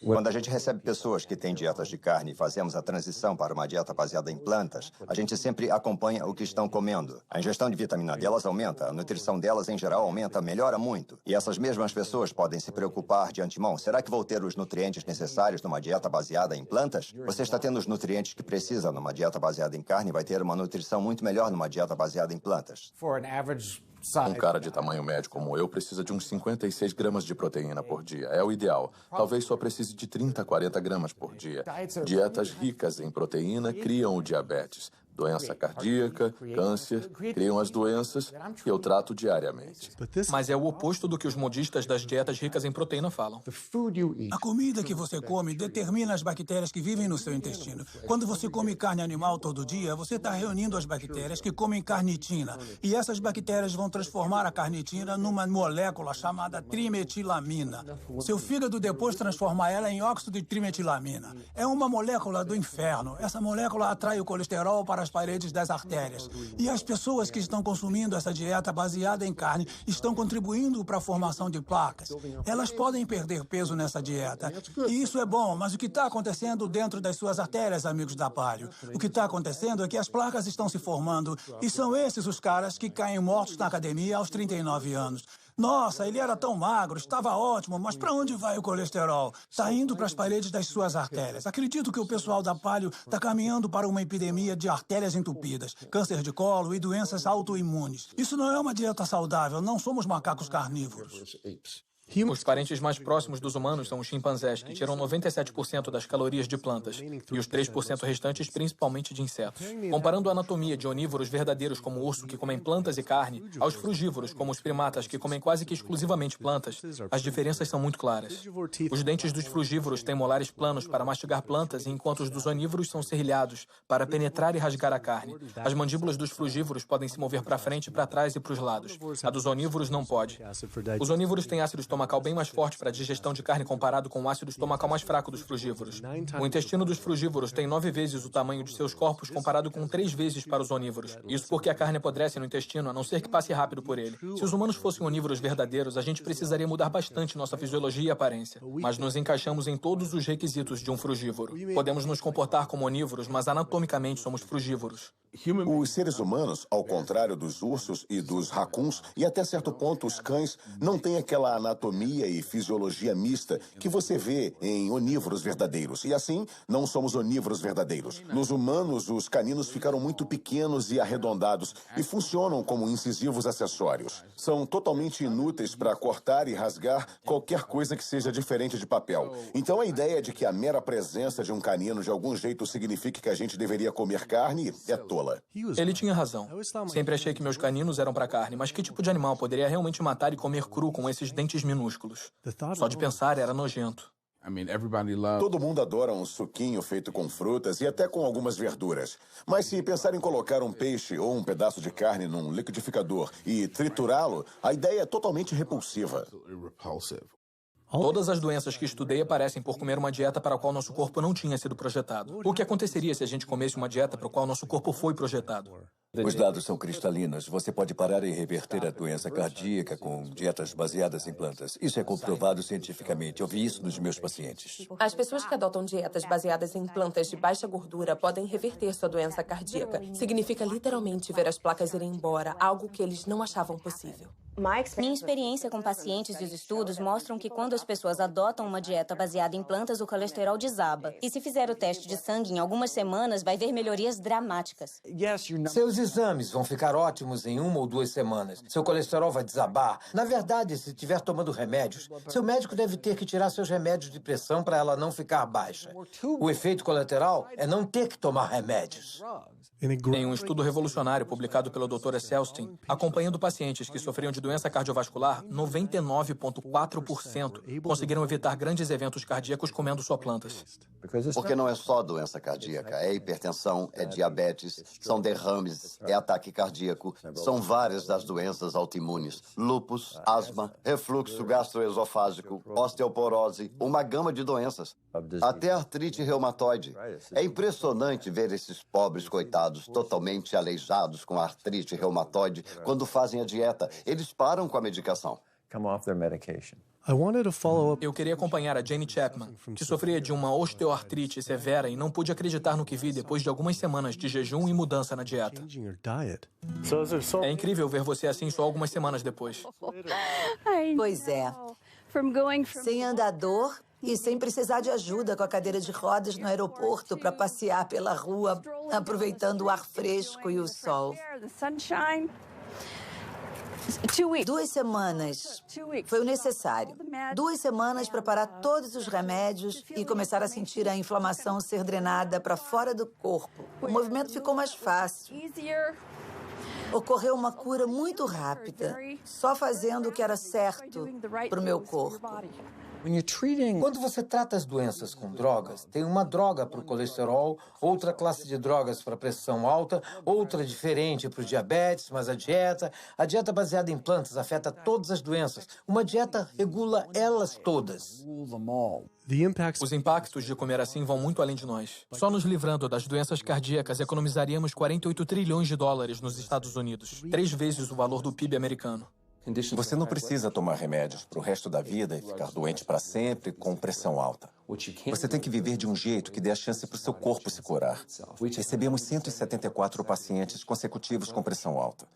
Quando a gente recebe pessoas que têm dietas de carne e fazemos a transição para uma dieta baseada em plantas, a gente sempre acompanha o que estão comendo. A ingestão de vitamina delas aumenta, a nutrição delas em geral aumenta, melhora muito. E essas mesmas pessoas podem se preocupar de antemão. Será que vou ter os nutrientes necessários numa dieta baseada em plantas? Você está tendo os nutrientes que precisa numa dieta baseada em carne e vai ter uma nutrição muito melhor numa dieta baseada em plantas. Um cara de tamanho médio como eu precisa de uns 56 gramas de proteína por dia. É o ideal. Talvez só precise de 30 a 40 gramas por dia. Dietas ricas em proteína criam o diabetes. doença cardíaca, câncer, criam as doenças que eu trato diariamente. Mas é o oposto do que os modistas das dietas ricas em proteína falam. A comida que você come determina as bactérias que vivem no seu intestino. Quando você come carne animal todo dia, você está reunindo as bactérias que comem carnitina. E essas bactérias vão transformar a carnitina numa molécula chamada trimetilamina. Seu fígado depois transforma ela em óxido de trimetilamina. É uma molécula do inferno. Essa molécula atrai o colesterol para as paredes das artérias. E as pessoas que estão consumindo essa dieta baseada em carne estão contribuindo para a formação de placas. Elas podem perder peso nessa dieta. E isso é bom, mas o que está acontecendo dentro das suas artérias, amigos da Paleo? O que está acontecendo é que as placas estão se formando e são esses os caras que caem mortos na academia aos 39 anos. Nossa, ele era tão magro, estava ótimo, mas para onde vai o colesterol? Está indo para as paredes das suas artérias. Acredito que o pessoal da Paleo está caminhando para uma epidemia de artérias entupidas, câncer de colo e doenças autoimunes. Isso não é uma dieta saudável, não somos macacos carnívoros. Os parentes mais próximos dos humanos são os chimpanzés, que tiram 97% das calorias de plantas, e os 3% restantes principalmente de insetos. Comparando a anatomia de onívoros verdadeiros como o urso, que comem plantas e carne, aos frugívoros, como os primatas, que comem quase que exclusivamente plantas, as diferenças são muito claras. Os dentes dos frugívoros têm molares planos para mastigar plantas, enquanto os dos onívoros são serrilhados para penetrar e rasgar a carne. As mandíbulas dos frugívoros podem se mover para frente, para trás e para os lados. A dos onívoros não pode. Os onívoros têm ácido estomacal bem mais forte para a digestão de carne comparado com o ácido estomacal mais fraco dos frugívoros. O intestino dos frugívoros tem 9 vezes o tamanho de seus corpos comparado com 3 vezes para os onívoros. Isso porque a carne apodrece no intestino, a não ser que passe rápido por ele. Se os humanos fossem onívoros verdadeiros, a gente precisaria mudar bastante nossa fisiologia e aparência. Mas nos encaixamos em todos os requisitos de um frugívoro. Podemos nos comportar como onívoros, mas anatomicamente somos frugívoros. Os seres humanos, ao contrário dos ursos e dos racuns, e até certo ponto os cães, não têm aquela anatomia e fisiologia mista que você vê em onívoros verdadeiros. E assim, não somos onívoros verdadeiros. Nos humanos, os caninos ficaram muito pequenos e arredondados e funcionam como incisivos acessórios. São totalmente inúteis para cortar e rasgar qualquer coisa que seja diferente de papel. Então a ideia de que a mera presença de um canino de algum jeito signifique que a gente deveria comer carne é tola. Ele tinha razão. Sempre achei que meus caninos eram para carne, mas que tipo de animal poderia realmente matar e comer cru com esses dentes minúsculos? Só de pensar era nojento. Todo mundo adora um suquinho feito com frutas e até com algumas verduras. Mas se pensar em colocar um peixe ou um pedaço de carne num liquidificador e triturá-lo, a ideia é totalmente repulsiva. Todas as doenças que estudei aparecem por comer uma dieta para a qual nosso corpo não tinha sido projetado. O que aconteceria se a gente comesse uma dieta para a qual nosso corpo foi projetado? Os dados são cristalinos. Você pode parar e reverter a doença cardíaca com dietas baseadas em plantas. Isso é comprovado cientificamente. Eu vi isso nos meus pacientes. As pessoas que adotam dietas baseadas em plantas de baixa gordura podem reverter sua doença cardíaca. Significa literalmente ver as placas irem embora, algo que eles não achavam possível. Minha experiência com pacientes e os estudos mostram que quando as pessoas adotam uma dieta baseada em plantas, o colesterol desaba. E se fizer o teste de sangue em algumas semanas, vai ver melhorias dramáticas. Seus exames vão ficar ótimos em 1 ou 2 semanas. Seu colesterol vai desabar. Na verdade, se estiver tomando remédios, seu médico deve ter que tirar seus remédios de pressão para ela não ficar baixa. O efeito colateral é não ter que tomar remédios. Em um estudo revolucionário publicado pelo Dr. Esselstyn, acompanhando pacientes que sofriam de doença cardiovascular, 99,4% conseguiram evitar grandes eventos cardíacos comendo só plantas. Porque não é só doença cardíaca, é hipertensão, é diabetes, são derrames, é ataque cardíaco, são várias das doenças autoimunes, lúpus, asma, refluxo gastroesofágico, osteoporose, uma gama de doenças, até artrite reumatoide. É impressionante ver esses pobres coitados totalmente aleijados com artrite reumatoide quando fazem a dieta. Eles param com a medicação. Eu queria acompanhar a Jane Chapman, que sofria de uma osteoartrite severa e não pude acreditar no que vi depois de algumas semanas de jejum e mudança na dieta. É incrível ver você assim só algumas semanas depois. Pois é. Sem andador e sem precisar de ajuda com a cadeira de rodas no aeroporto para passear pela rua, aproveitando o ar fresco e o sol. 2 semanas foi o necessário. 2 semanas para parar todos os remédios e começar a sentir a inflamação ser drenada para fora do corpo. O movimento ficou mais fácil. Ocorreu uma cura muito rápida, só fazendo o que era certo para o meu corpo. Quando você trata as doenças com drogas, tem uma droga para o colesterol, outra classe de drogas para a pressão alta, outra diferente para o diabetes, mas a dieta baseada em plantas afeta todas as doenças. Uma dieta regula elas todas. Os impactos de comer assim vão muito além de nós. Só nos livrando das doenças cardíacas economizaríamos 48 trilhões de dólares nos Estados Unidos, 3 vezes o valor do PIB americano. Você não precisa tomar remédios para o resto da vida e ficar doente para sempre com pressão alta. Você tem que viver de um jeito que dê a chance para o seu corpo se curar. Recebemos 174 pacientes consecutivos com pressão alta.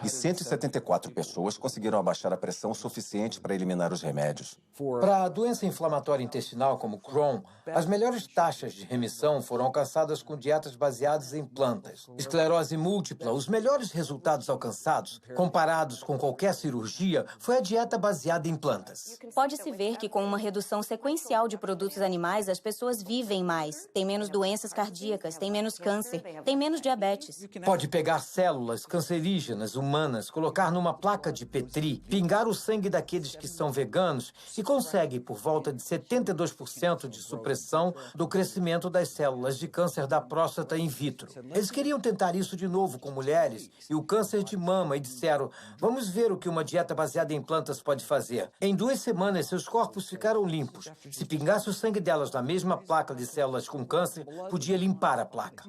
E 174 pessoas conseguiram abaixar a pressão suficiente para eliminar os remédios. Para a doença inflamatória intestinal como Crohn, as melhores taxas de remissão foram alcançadas com dietas baseadas em plantas. Esclerose múltipla, os melhores resultados alcançados, comparados com qualquer cirurgia, foi a dieta baseada em plantas. Pode-se ver que com uma redução sequencial de produtos animais, as pessoas vivem mais, têm menos doenças cardíacas, têm menos câncer, têm menos diabetes. Pode pegar células cancerígenas humanas, colocar numa placa de Petri, pingar o sangue daqueles que são veganos e consegue por volta de 72% de supressão do crescimento das células de câncer da próstata in vitro. Eles queriam tentar isso de novo com mulheres e o câncer de mama e disseram, vamos ver o que uma dieta baseada em plantas pode fazer. Em 2 semanas, seus corpos ficaram limpos. Se pingasse o sangue delas na mesma placa de células com câncer, podia limpar a placa.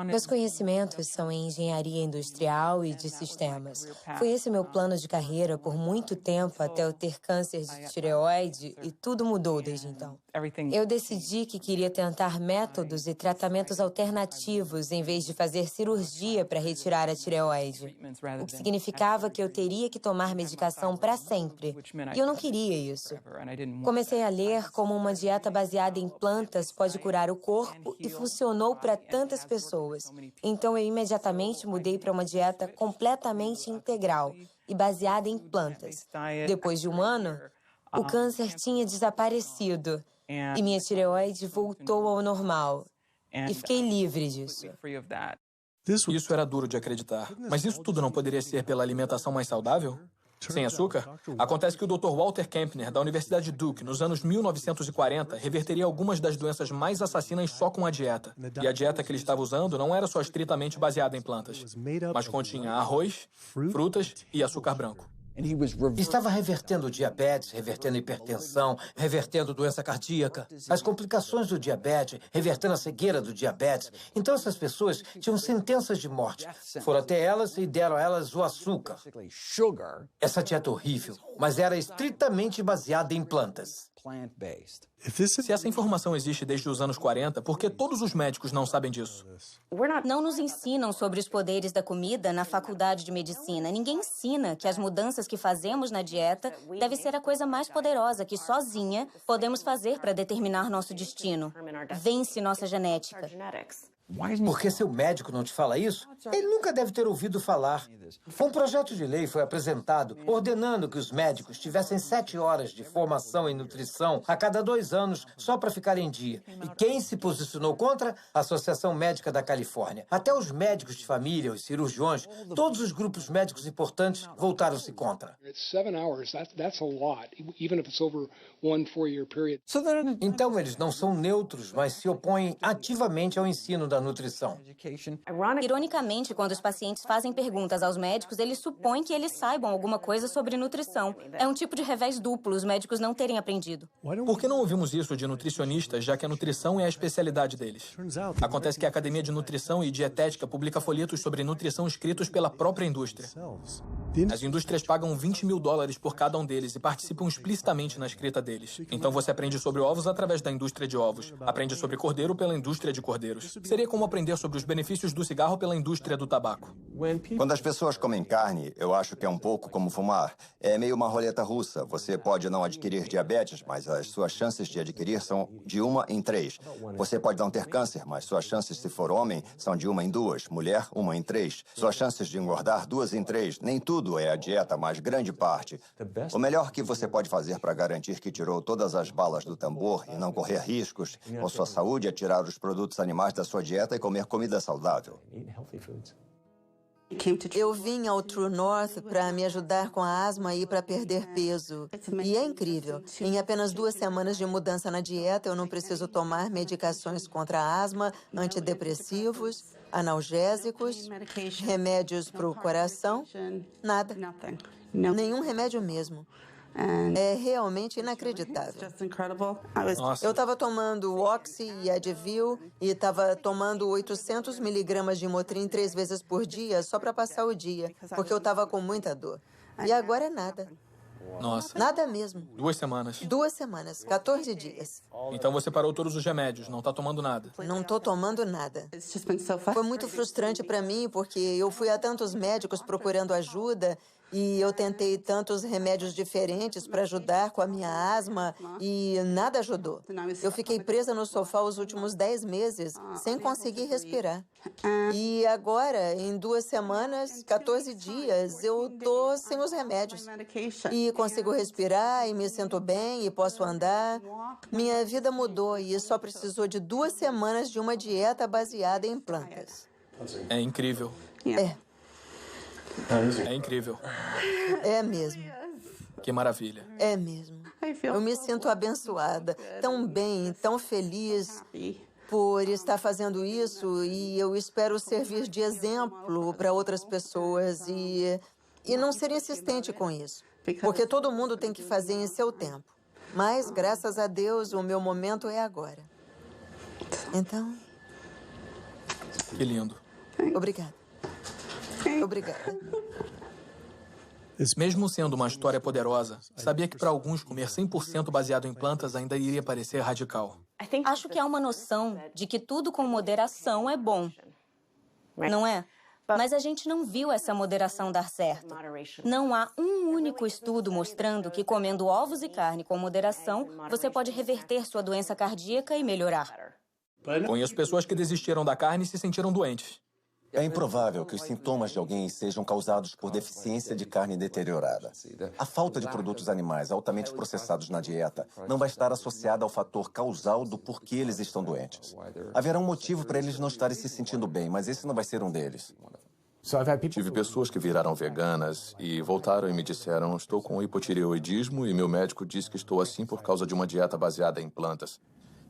Meus conhecimentos são em engenharia industrial e de sistemas. Foi esse meu plano de carreira por muito tempo até eu ter câncer de tireoide e tudo mudou desde então. Eu decidi que queria tentar métodos e tratamentos alternativos em vez de fazer cirurgia para retirar a tireoide, o que significava que eu teria que tomar medicação para sempre. E eu não queria isso. Comecei a ler como uma dieta baseada em plantas pode curar o corpo e funcionou para tantas pessoas. Então eu imediatamente mudei para uma dieta completamente integral e baseada em plantas. Depois de 1 ano, o câncer tinha desaparecido e minha tireoide voltou ao normal. E fiquei livre disso. Isso era duro de acreditar. Mas isso tudo não poderia ser pela alimentação mais saudável? Sem açúcar? Acontece que o Dr. Walter Kempner, da Universidade Duke, nos anos 1940, reverteria algumas das doenças mais assassinas só com a dieta. E a dieta que ele estava usando não era só estritamente baseada em plantas, mas continha arroz, frutas e açúcar branco. Estava revertendo diabetes, revertendo hipertensão, revertendo doença cardíaca, as complicações do diabetes, revertendo a cegueira do diabetes. Então essas pessoas tinham sentenças de morte. Foram até elas e deram a elas o açúcar. Essa dieta horrível, mas era estritamente baseada em plantas. Se essa informação existe desde os anos 40, por que todos os médicos não sabem disso? Não nos ensinam sobre os poderes da comida na faculdade de medicina. Ninguém ensina que as mudanças que fazemos na dieta deve ser a coisa mais poderosa que sozinha podemos fazer para determinar nosso destino. Vence nossa genética. Porque seu médico não te fala isso? Ele nunca deve ter ouvido falar. Um projeto de lei foi apresentado ordenando que os médicos tivessem 7 horas de formação em nutrição a cada 2 anos só para ficar em dia. E quem se posicionou contra? A Associação Médica da Califórnia. Até os médicos de família, os cirurgiões, todos os grupos médicos importantes voltaram-se contra. Então eles não são neutros, mas se opõem ativamente ao ensino da nutrição. Ironicamente, quando os pacientes fazem perguntas aos médicos, eles supõem que eles saibam alguma coisa sobre nutrição. É um tipo de revés duplo, os médicos não terem aprendido. Por que não ouvimos isso de nutricionistas, já que a nutrição é a especialidade deles? Acontece que a Academia de Nutrição e Dietética publica folhetos sobre nutrição escritos pela própria indústria. As indústrias pagam $20 mil por cada um deles e participam explicitamente na escrita deles. Então você aprende sobre ovos através da indústria de ovos, aprende sobre cordeiro pela indústria de cordeiros. Seria como aprender sobre os benefícios do cigarro pela indústria do tabaco. Quando as pessoas comem carne, eu acho que é um pouco como fumar. É meio uma roleta russa. Você pode não adquirir diabetes, mas as suas chances de adquirir são de 1 em 3. Você pode não ter câncer, mas suas chances, se for homem, são de 1 em 2. Mulher, 1 em 3. Suas chances de engordar, 2 em 3. Nem tudo é a dieta, mas grande parte. O melhor que você pode fazer para garantir que tirou todas as balas do tambor e não correr riscos com sua saúde é tirar os produtos animais da sua dieta e comer comida saudável. Eu vim ao True North para me ajudar com a asma e para perder peso. E é incrível. Em apenas 2 semanas de mudança na dieta, eu não preciso tomar medicações contra a asma, antidepressivos, analgésicos, remédios para o coração, nada. Nenhum remédio mesmo. É realmente inacreditável. Nossa. Eu estava tomando Oxy e Advil e estava tomando 800 miligramas de Motrin 3 vezes por dia só para passar o dia, porque eu estava com muita dor. E agora é nada. Nossa. Nada mesmo. 2 semanas. 2 semanas, 14 dias. Então você parou todos os remédios, não tá tomando nada. Não estou tomando nada. Foi muito frustrante para mim, porque eu fui a tantos médicos procurando ajuda e eu tentei tantos remédios diferentes para ajudar com a minha asma e nada ajudou. Eu fiquei presa no sofá os últimos 10 meses, sem conseguir respirar. E agora, em 2 semanas, 14 dias, eu tô sem os remédios. E consigo respirar e me sinto bem e posso andar. Minha vida mudou e só precisou de 2 semanas de uma dieta baseada em plantas. É incrível. É. É incrível. É mesmo. Que maravilha. É mesmo. Eu me sinto abençoada, tão bem, tão feliz por estar fazendo isso e eu espero servir de exemplo para outras pessoas e não ser insistente com isso, porque todo mundo tem que fazer em seu tempo. Mas, graças a Deus, o meu momento é agora. Então... Que lindo. Obrigada. Obrigada. Mesmo sendo uma história poderosa, sabia que para alguns comer 100% baseado em plantas ainda iria parecer radical. Acho que há uma noção de que tudo com moderação é bom, não é? Mas a gente não viu essa moderação dar certo. Não há um único estudo mostrando que comendo ovos e carne com moderação, você pode reverter sua doença cardíaca e melhorar. Conheço pessoas que desistiram da carne e se sentiram doentes. É improvável que os sintomas de alguém sejam causados por deficiência de carne deteriorada. A falta de produtos animais altamente processados na dieta não vai estar associada ao fator causal do porquê eles estão doentes. Haverá um motivo para eles não estarem se sentindo bem, mas esse não vai ser um deles. Tive pessoas que viraram veganas e voltaram e me disseram: estou com hipotireoidismo e meu médico disse que estou assim por causa de uma dieta baseada em plantas.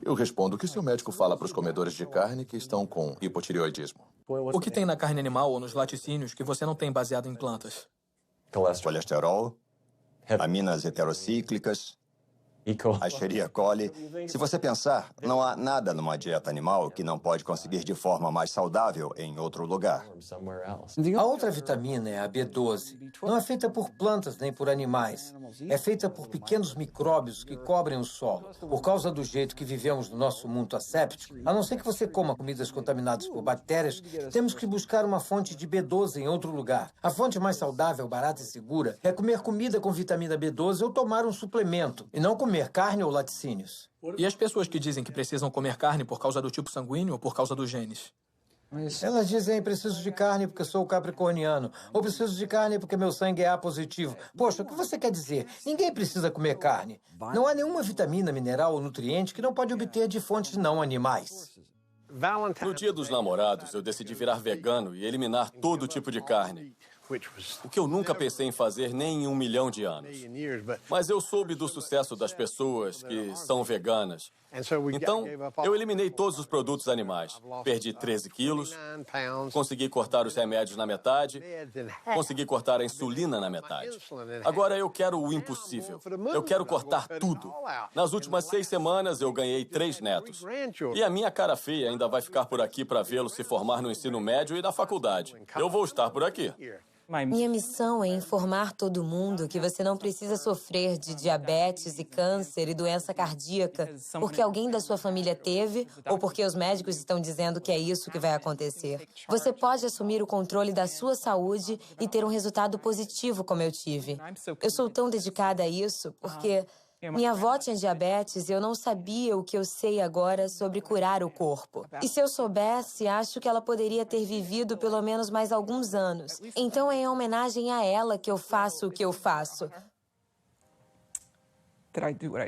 Eu respondo: o que seu médico fala para os comedores de carne que estão com hipotireoidismo? O que tem na carne animal ou nos laticínios que você não tem baseado em plantas? Colesterol, aminas heterocíclicas, a Escherichia coli. Se você pensar, não há nada numa dieta animal que não pode conseguir de forma mais saudável em outro lugar. A outra vitamina é a B12. Não é feita por plantas nem por animais. É feita por pequenos micróbios que cobrem o solo. Por causa do jeito que vivemos no nosso mundo asséptico, a não ser que você coma comidas contaminadas por bactérias, temos que buscar uma fonte de B12 em outro lugar. A fonte mais saudável, barata e segura é comer comida com vitamina B12 ou tomar um suplemento, e não comer carne ou laticínios. E as pessoas que dizem que precisam comer carne por causa do tipo sanguíneo ou por causa dos genes? Elas dizem: preciso de carne porque sou capricorniano, ou preciso de carne porque meu sangue é A positivo. Poxa, o que você quer dizer? Ninguém precisa comer carne. Não há nenhuma vitamina, mineral ou nutriente que não pode obter de fontes não animais. No Dia dos Namorados, eu decidi virar vegano e eliminar todo tipo de carne. O que eu nunca pensei em fazer nem em 1 milhão de anos. Mas eu soube do sucesso das pessoas que são veganas. Então, eu eliminei todos os produtos animais. Perdi 13 quilos, consegui cortar os remédios na metade, consegui cortar a insulina na metade. Agora eu quero o impossível. Eu quero cortar tudo. Nas últimas 6 semanas, eu ganhei 3 netos. E a minha cara feia ainda vai ficar por aqui para vê-lo se formar no ensino médio e na faculdade. Eu vou estar por aqui. Minha missão é informar todo mundo que você não precisa sofrer de diabetes e câncer e doença cardíaca porque alguém da sua família teve ou porque os médicos estão dizendo que é isso que vai acontecer. Você pode assumir o controle da sua saúde e ter um resultado positivo como eu tive. Eu sou tão dedicada a isso porque minha avó tinha diabetes e eu não sabia o que eu sei agora sobre curar o corpo. E se eu soubesse, acho que ela poderia ter vivido pelo menos mais alguns anos. Então é em homenagem a ela que eu faço o que eu faço.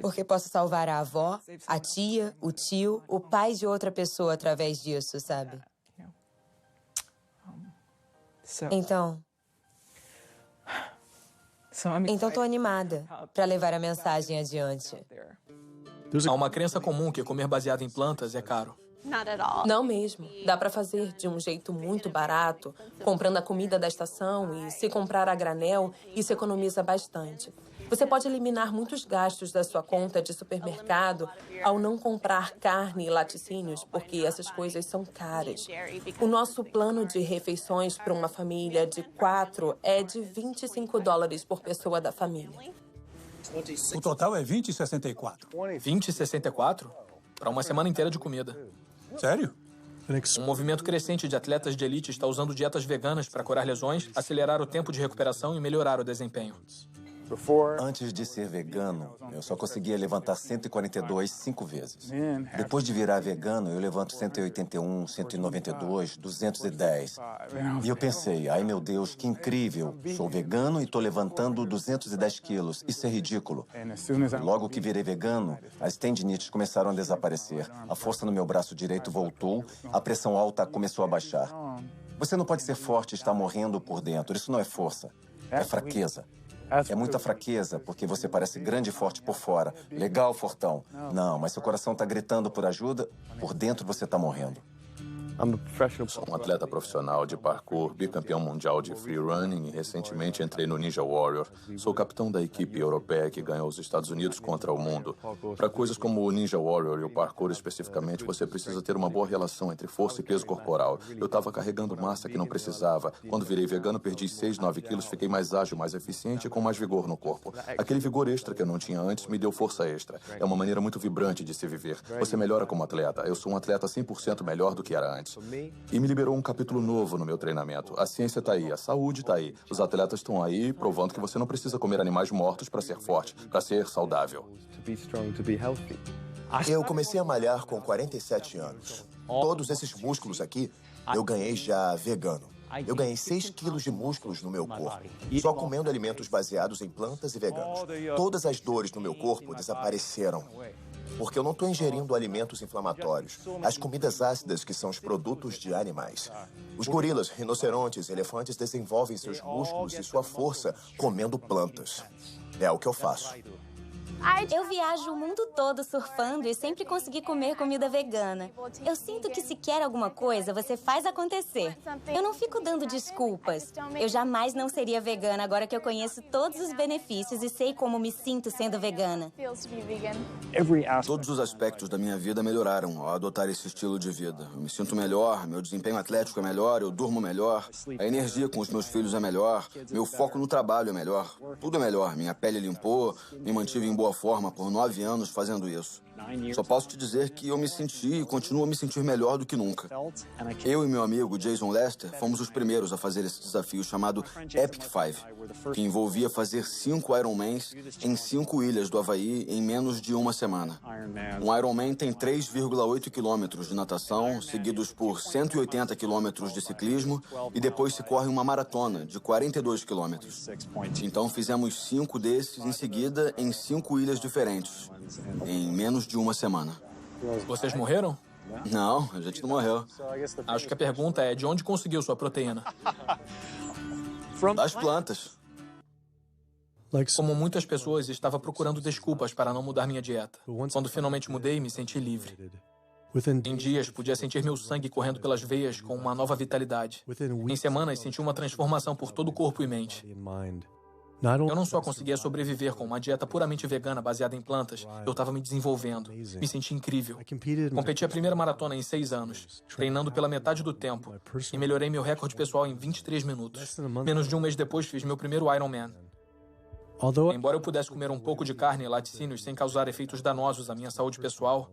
Porque posso salvar a avó, a tia, o tio, o pai de outra pessoa através disso, sabe? Então, estou animada para levar a mensagem adiante. Há uma crença comum que comer baseado em plantas é caro. Não mesmo. Dá para fazer de um jeito muito barato, comprando a comida da estação e se comprar a granel, isso economiza bastante. Você pode eliminar muitos gastos da sua conta de supermercado ao não comprar carne e laticínios, porque essas coisas são caras. O nosso plano de refeições para uma família de 4 é de $25 por pessoa da família. O total é 20,64. 20,64? Para uma semana inteira de comida. Sério? Um movimento crescente de atletas de elite está usando dietas veganas para curar lesões, acelerar o tempo de recuperação e melhorar o desempenho. Antes de ser vegano, eu só conseguia levantar 142 5 vezes. Depois de virar vegano, eu levanto 181, 192, 210. E eu pensei, ai meu Deus, que incrível. Sou vegano e estou levantando 210 quilos. Isso é ridículo. Logo que virei vegano, as tendinites começaram a desaparecer. A força no meu braço direito voltou, a pressão alta começou a baixar. Você não pode ser forte e estar morrendo por dentro. Isso não é força, é fraqueza. É muita fraqueza, porque você parece grande e forte por fora. Legal, fortão. Não, mas seu coração está gritando por ajuda, por dentro você está morrendo. Sou um atleta profissional de parkour, bicampeão mundial de free running e recentemente entrei no Ninja Warrior. Sou capitão da equipe europeia que ganhou os Estados Unidos contra o mundo. Para coisas como o Ninja Warrior e o parkour especificamente, você precisa ter uma boa relação entre força e peso corporal. Eu estava carregando massa que não precisava. Quando virei vegano, perdi 6, 9 quilos, fiquei mais ágil, mais eficiente e com mais vigor no corpo. Aquele vigor extra que eu não tinha antes me deu força extra. É uma maneira muito vibrante de se viver. Você melhora como atleta. Eu sou um atleta 100% melhor do que era antes. E me liberou um capítulo novo no meu treinamento. A ciência está aí, a saúde está aí. Os atletas estão aí provando que você não precisa comer animais mortos para ser forte, para ser saudável. Eu comecei a malhar com 47 anos. Todos esses músculos aqui, eu ganhei já vegano. Eu ganhei 6 quilos de músculos no meu corpo, só comendo alimentos baseados em plantas e veganos. Todas as dores no meu corpo desapareceram. Porque eu não estou ingerindo alimentos inflamatórios, as comidas ácidas que são os produtos de animais. Os gorilas, rinocerontes, elefantes desenvolvem seus músculos e sua força comendo plantas. É o que eu faço. Eu viajo o mundo todo surfando e sempre consegui comer comida vegana. Eu sinto que se quer alguma coisa, você faz acontecer. Eu não fico dando desculpas. Eu jamais não seria vegana agora que eu conheço todos os benefícios e sei como me sinto sendo vegana. Todos os aspectos da minha vida melhoraram ao adotar esse estilo de vida. Eu me sinto melhor, meu desempenho atlético é melhor, eu durmo melhor, a energia com os meus filhos é melhor, meu foco no trabalho é melhor. Tudo é melhor. Minha pele limpou, me mantive em boa forma por 9 anos fazendo isso. Só posso te dizer que eu me senti e continuo a me sentir melhor do que nunca. Eu e meu amigo Jason Lester fomos os primeiros a fazer esse desafio chamado Epic 5, que envolvia fazer 5 Ironmans em 5 ilhas do Havaí em menos de uma semana. Um Ironman tem 3,8 quilômetros de natação, seguidos por 180 quilômetros de ciclismo, e depois se corre uma maratona de 42 quilômetros. Então fizemos 5 desses em seguida em 5 ilhas diferentes, em menos de uma semana. Vocês morreram? Não, a gente não morreu. Acho que a pergunta é de onde conseguiu sua proteína? Das plantas. Como muitas pessoas, estava procurando desculpas para não mudar minha dieta. Quando finalmente mudei, me senti livre. Em dias, podia sentir meu sangue correndo pelas veias com uma nova vitalidade. Em semanas, senti uma transformação por todo o corpo e mente. Eu não só conseguia sobreviver com uma dieta puramente vegana baseada em plantas, eu estava me desenvolvendo. Me senti incrível. Competi a primeira maratona em 6 anos, treinando pela metade do tempo, e melhorei meu recorde pessoal em 23 minutos. Menos de um mês depois, fiz meu primeiro Ironman. Embora eu pudesse comer um pouco de carne e laticínios sem causar efeitos danosos à minha saúde pessoal,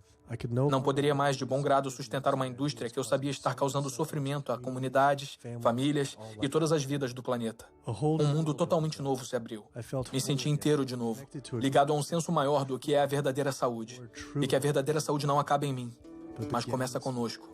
não poderia mais de bom grado sustentar uma indústria que eu sabia estar causando sofrimento a comunidades, famílias e todas as vidas do planeta. Um mundo totalmente novo se abriu. Me senti inteiro de novo, ligado a um senso maior do que é a verdadeira saúde. E que a verdadeira saúde não acaba em mim, mas começa conosco.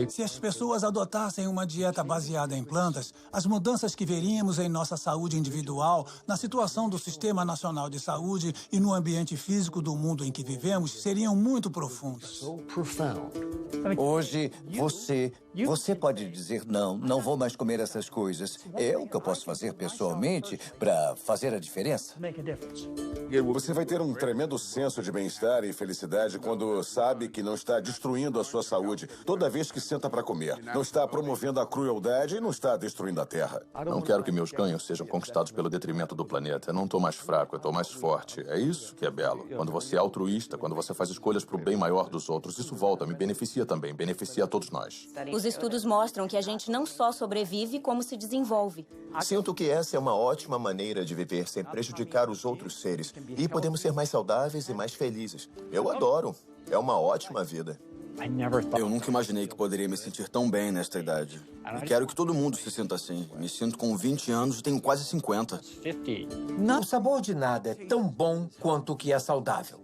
Se as pessoas adotassem uma dieta baseada em plantas, as mudanças que veríamos em nossa saúde individual, na situação do Sistema Nacional de Saúde e no ambiente físico do mundo em que vivemos seriam muito profundas. Hoje, você pode dizer não vou mais comer essas coisas. É o que eu posso fazer pessoalmente para fazer a diferença. Você vai ter um tremendo senso de bem-estar e felicidade quando sabe que não está destruindo a sua saúde toda vez que senta para comer. Não está promovendo a crueldade e não está destruindo a terra. Não quero que meus ganhos sejam conquistados pelo detrimento do planeta. Eu não estou mais fraco, eu estou mais forte. É isso que é belo. Quando você é altruísta, quando você faz escolhas para o bem maior dos outros, isso volta, me beneficia também, beneficia a todos nós. Os estudos mostram que a gente não só sobrevive, como se desenvolve. Sinto que essa é uma ótima maneira de viver sem prejudicar os outros seres. E podemos ser mais saudáveis e mais felizes. Eu adoro. É uma ótima vida. Eu nunca imaginei que poderia me sentir tão bem nesta idade. E quero que todo mundo se sinta assim. Me sinto com 20 anos e tenho quase 50. O sabor de nada é tão bom quanto o que é saudável.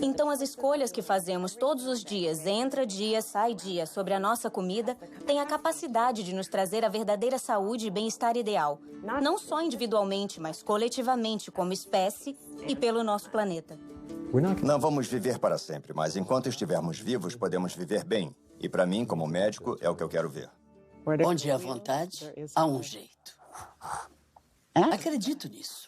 Então, as escolhas que fazemos todos os dias, entra dia, sai dia, sobre a nossa comida, têm a capacidade de nos trazer a verdadeira saúde e bem-estar ideal. Não só individualmente, mas coletivamente, como espécie e pelo nosso planeta. Não vamos viver para sempre, mas enquanto estivermos vivos, podemos viver bem. E para mim, como médico, é o que eu quero ver. Onde há vontade, há um jeito. Acredito nisso.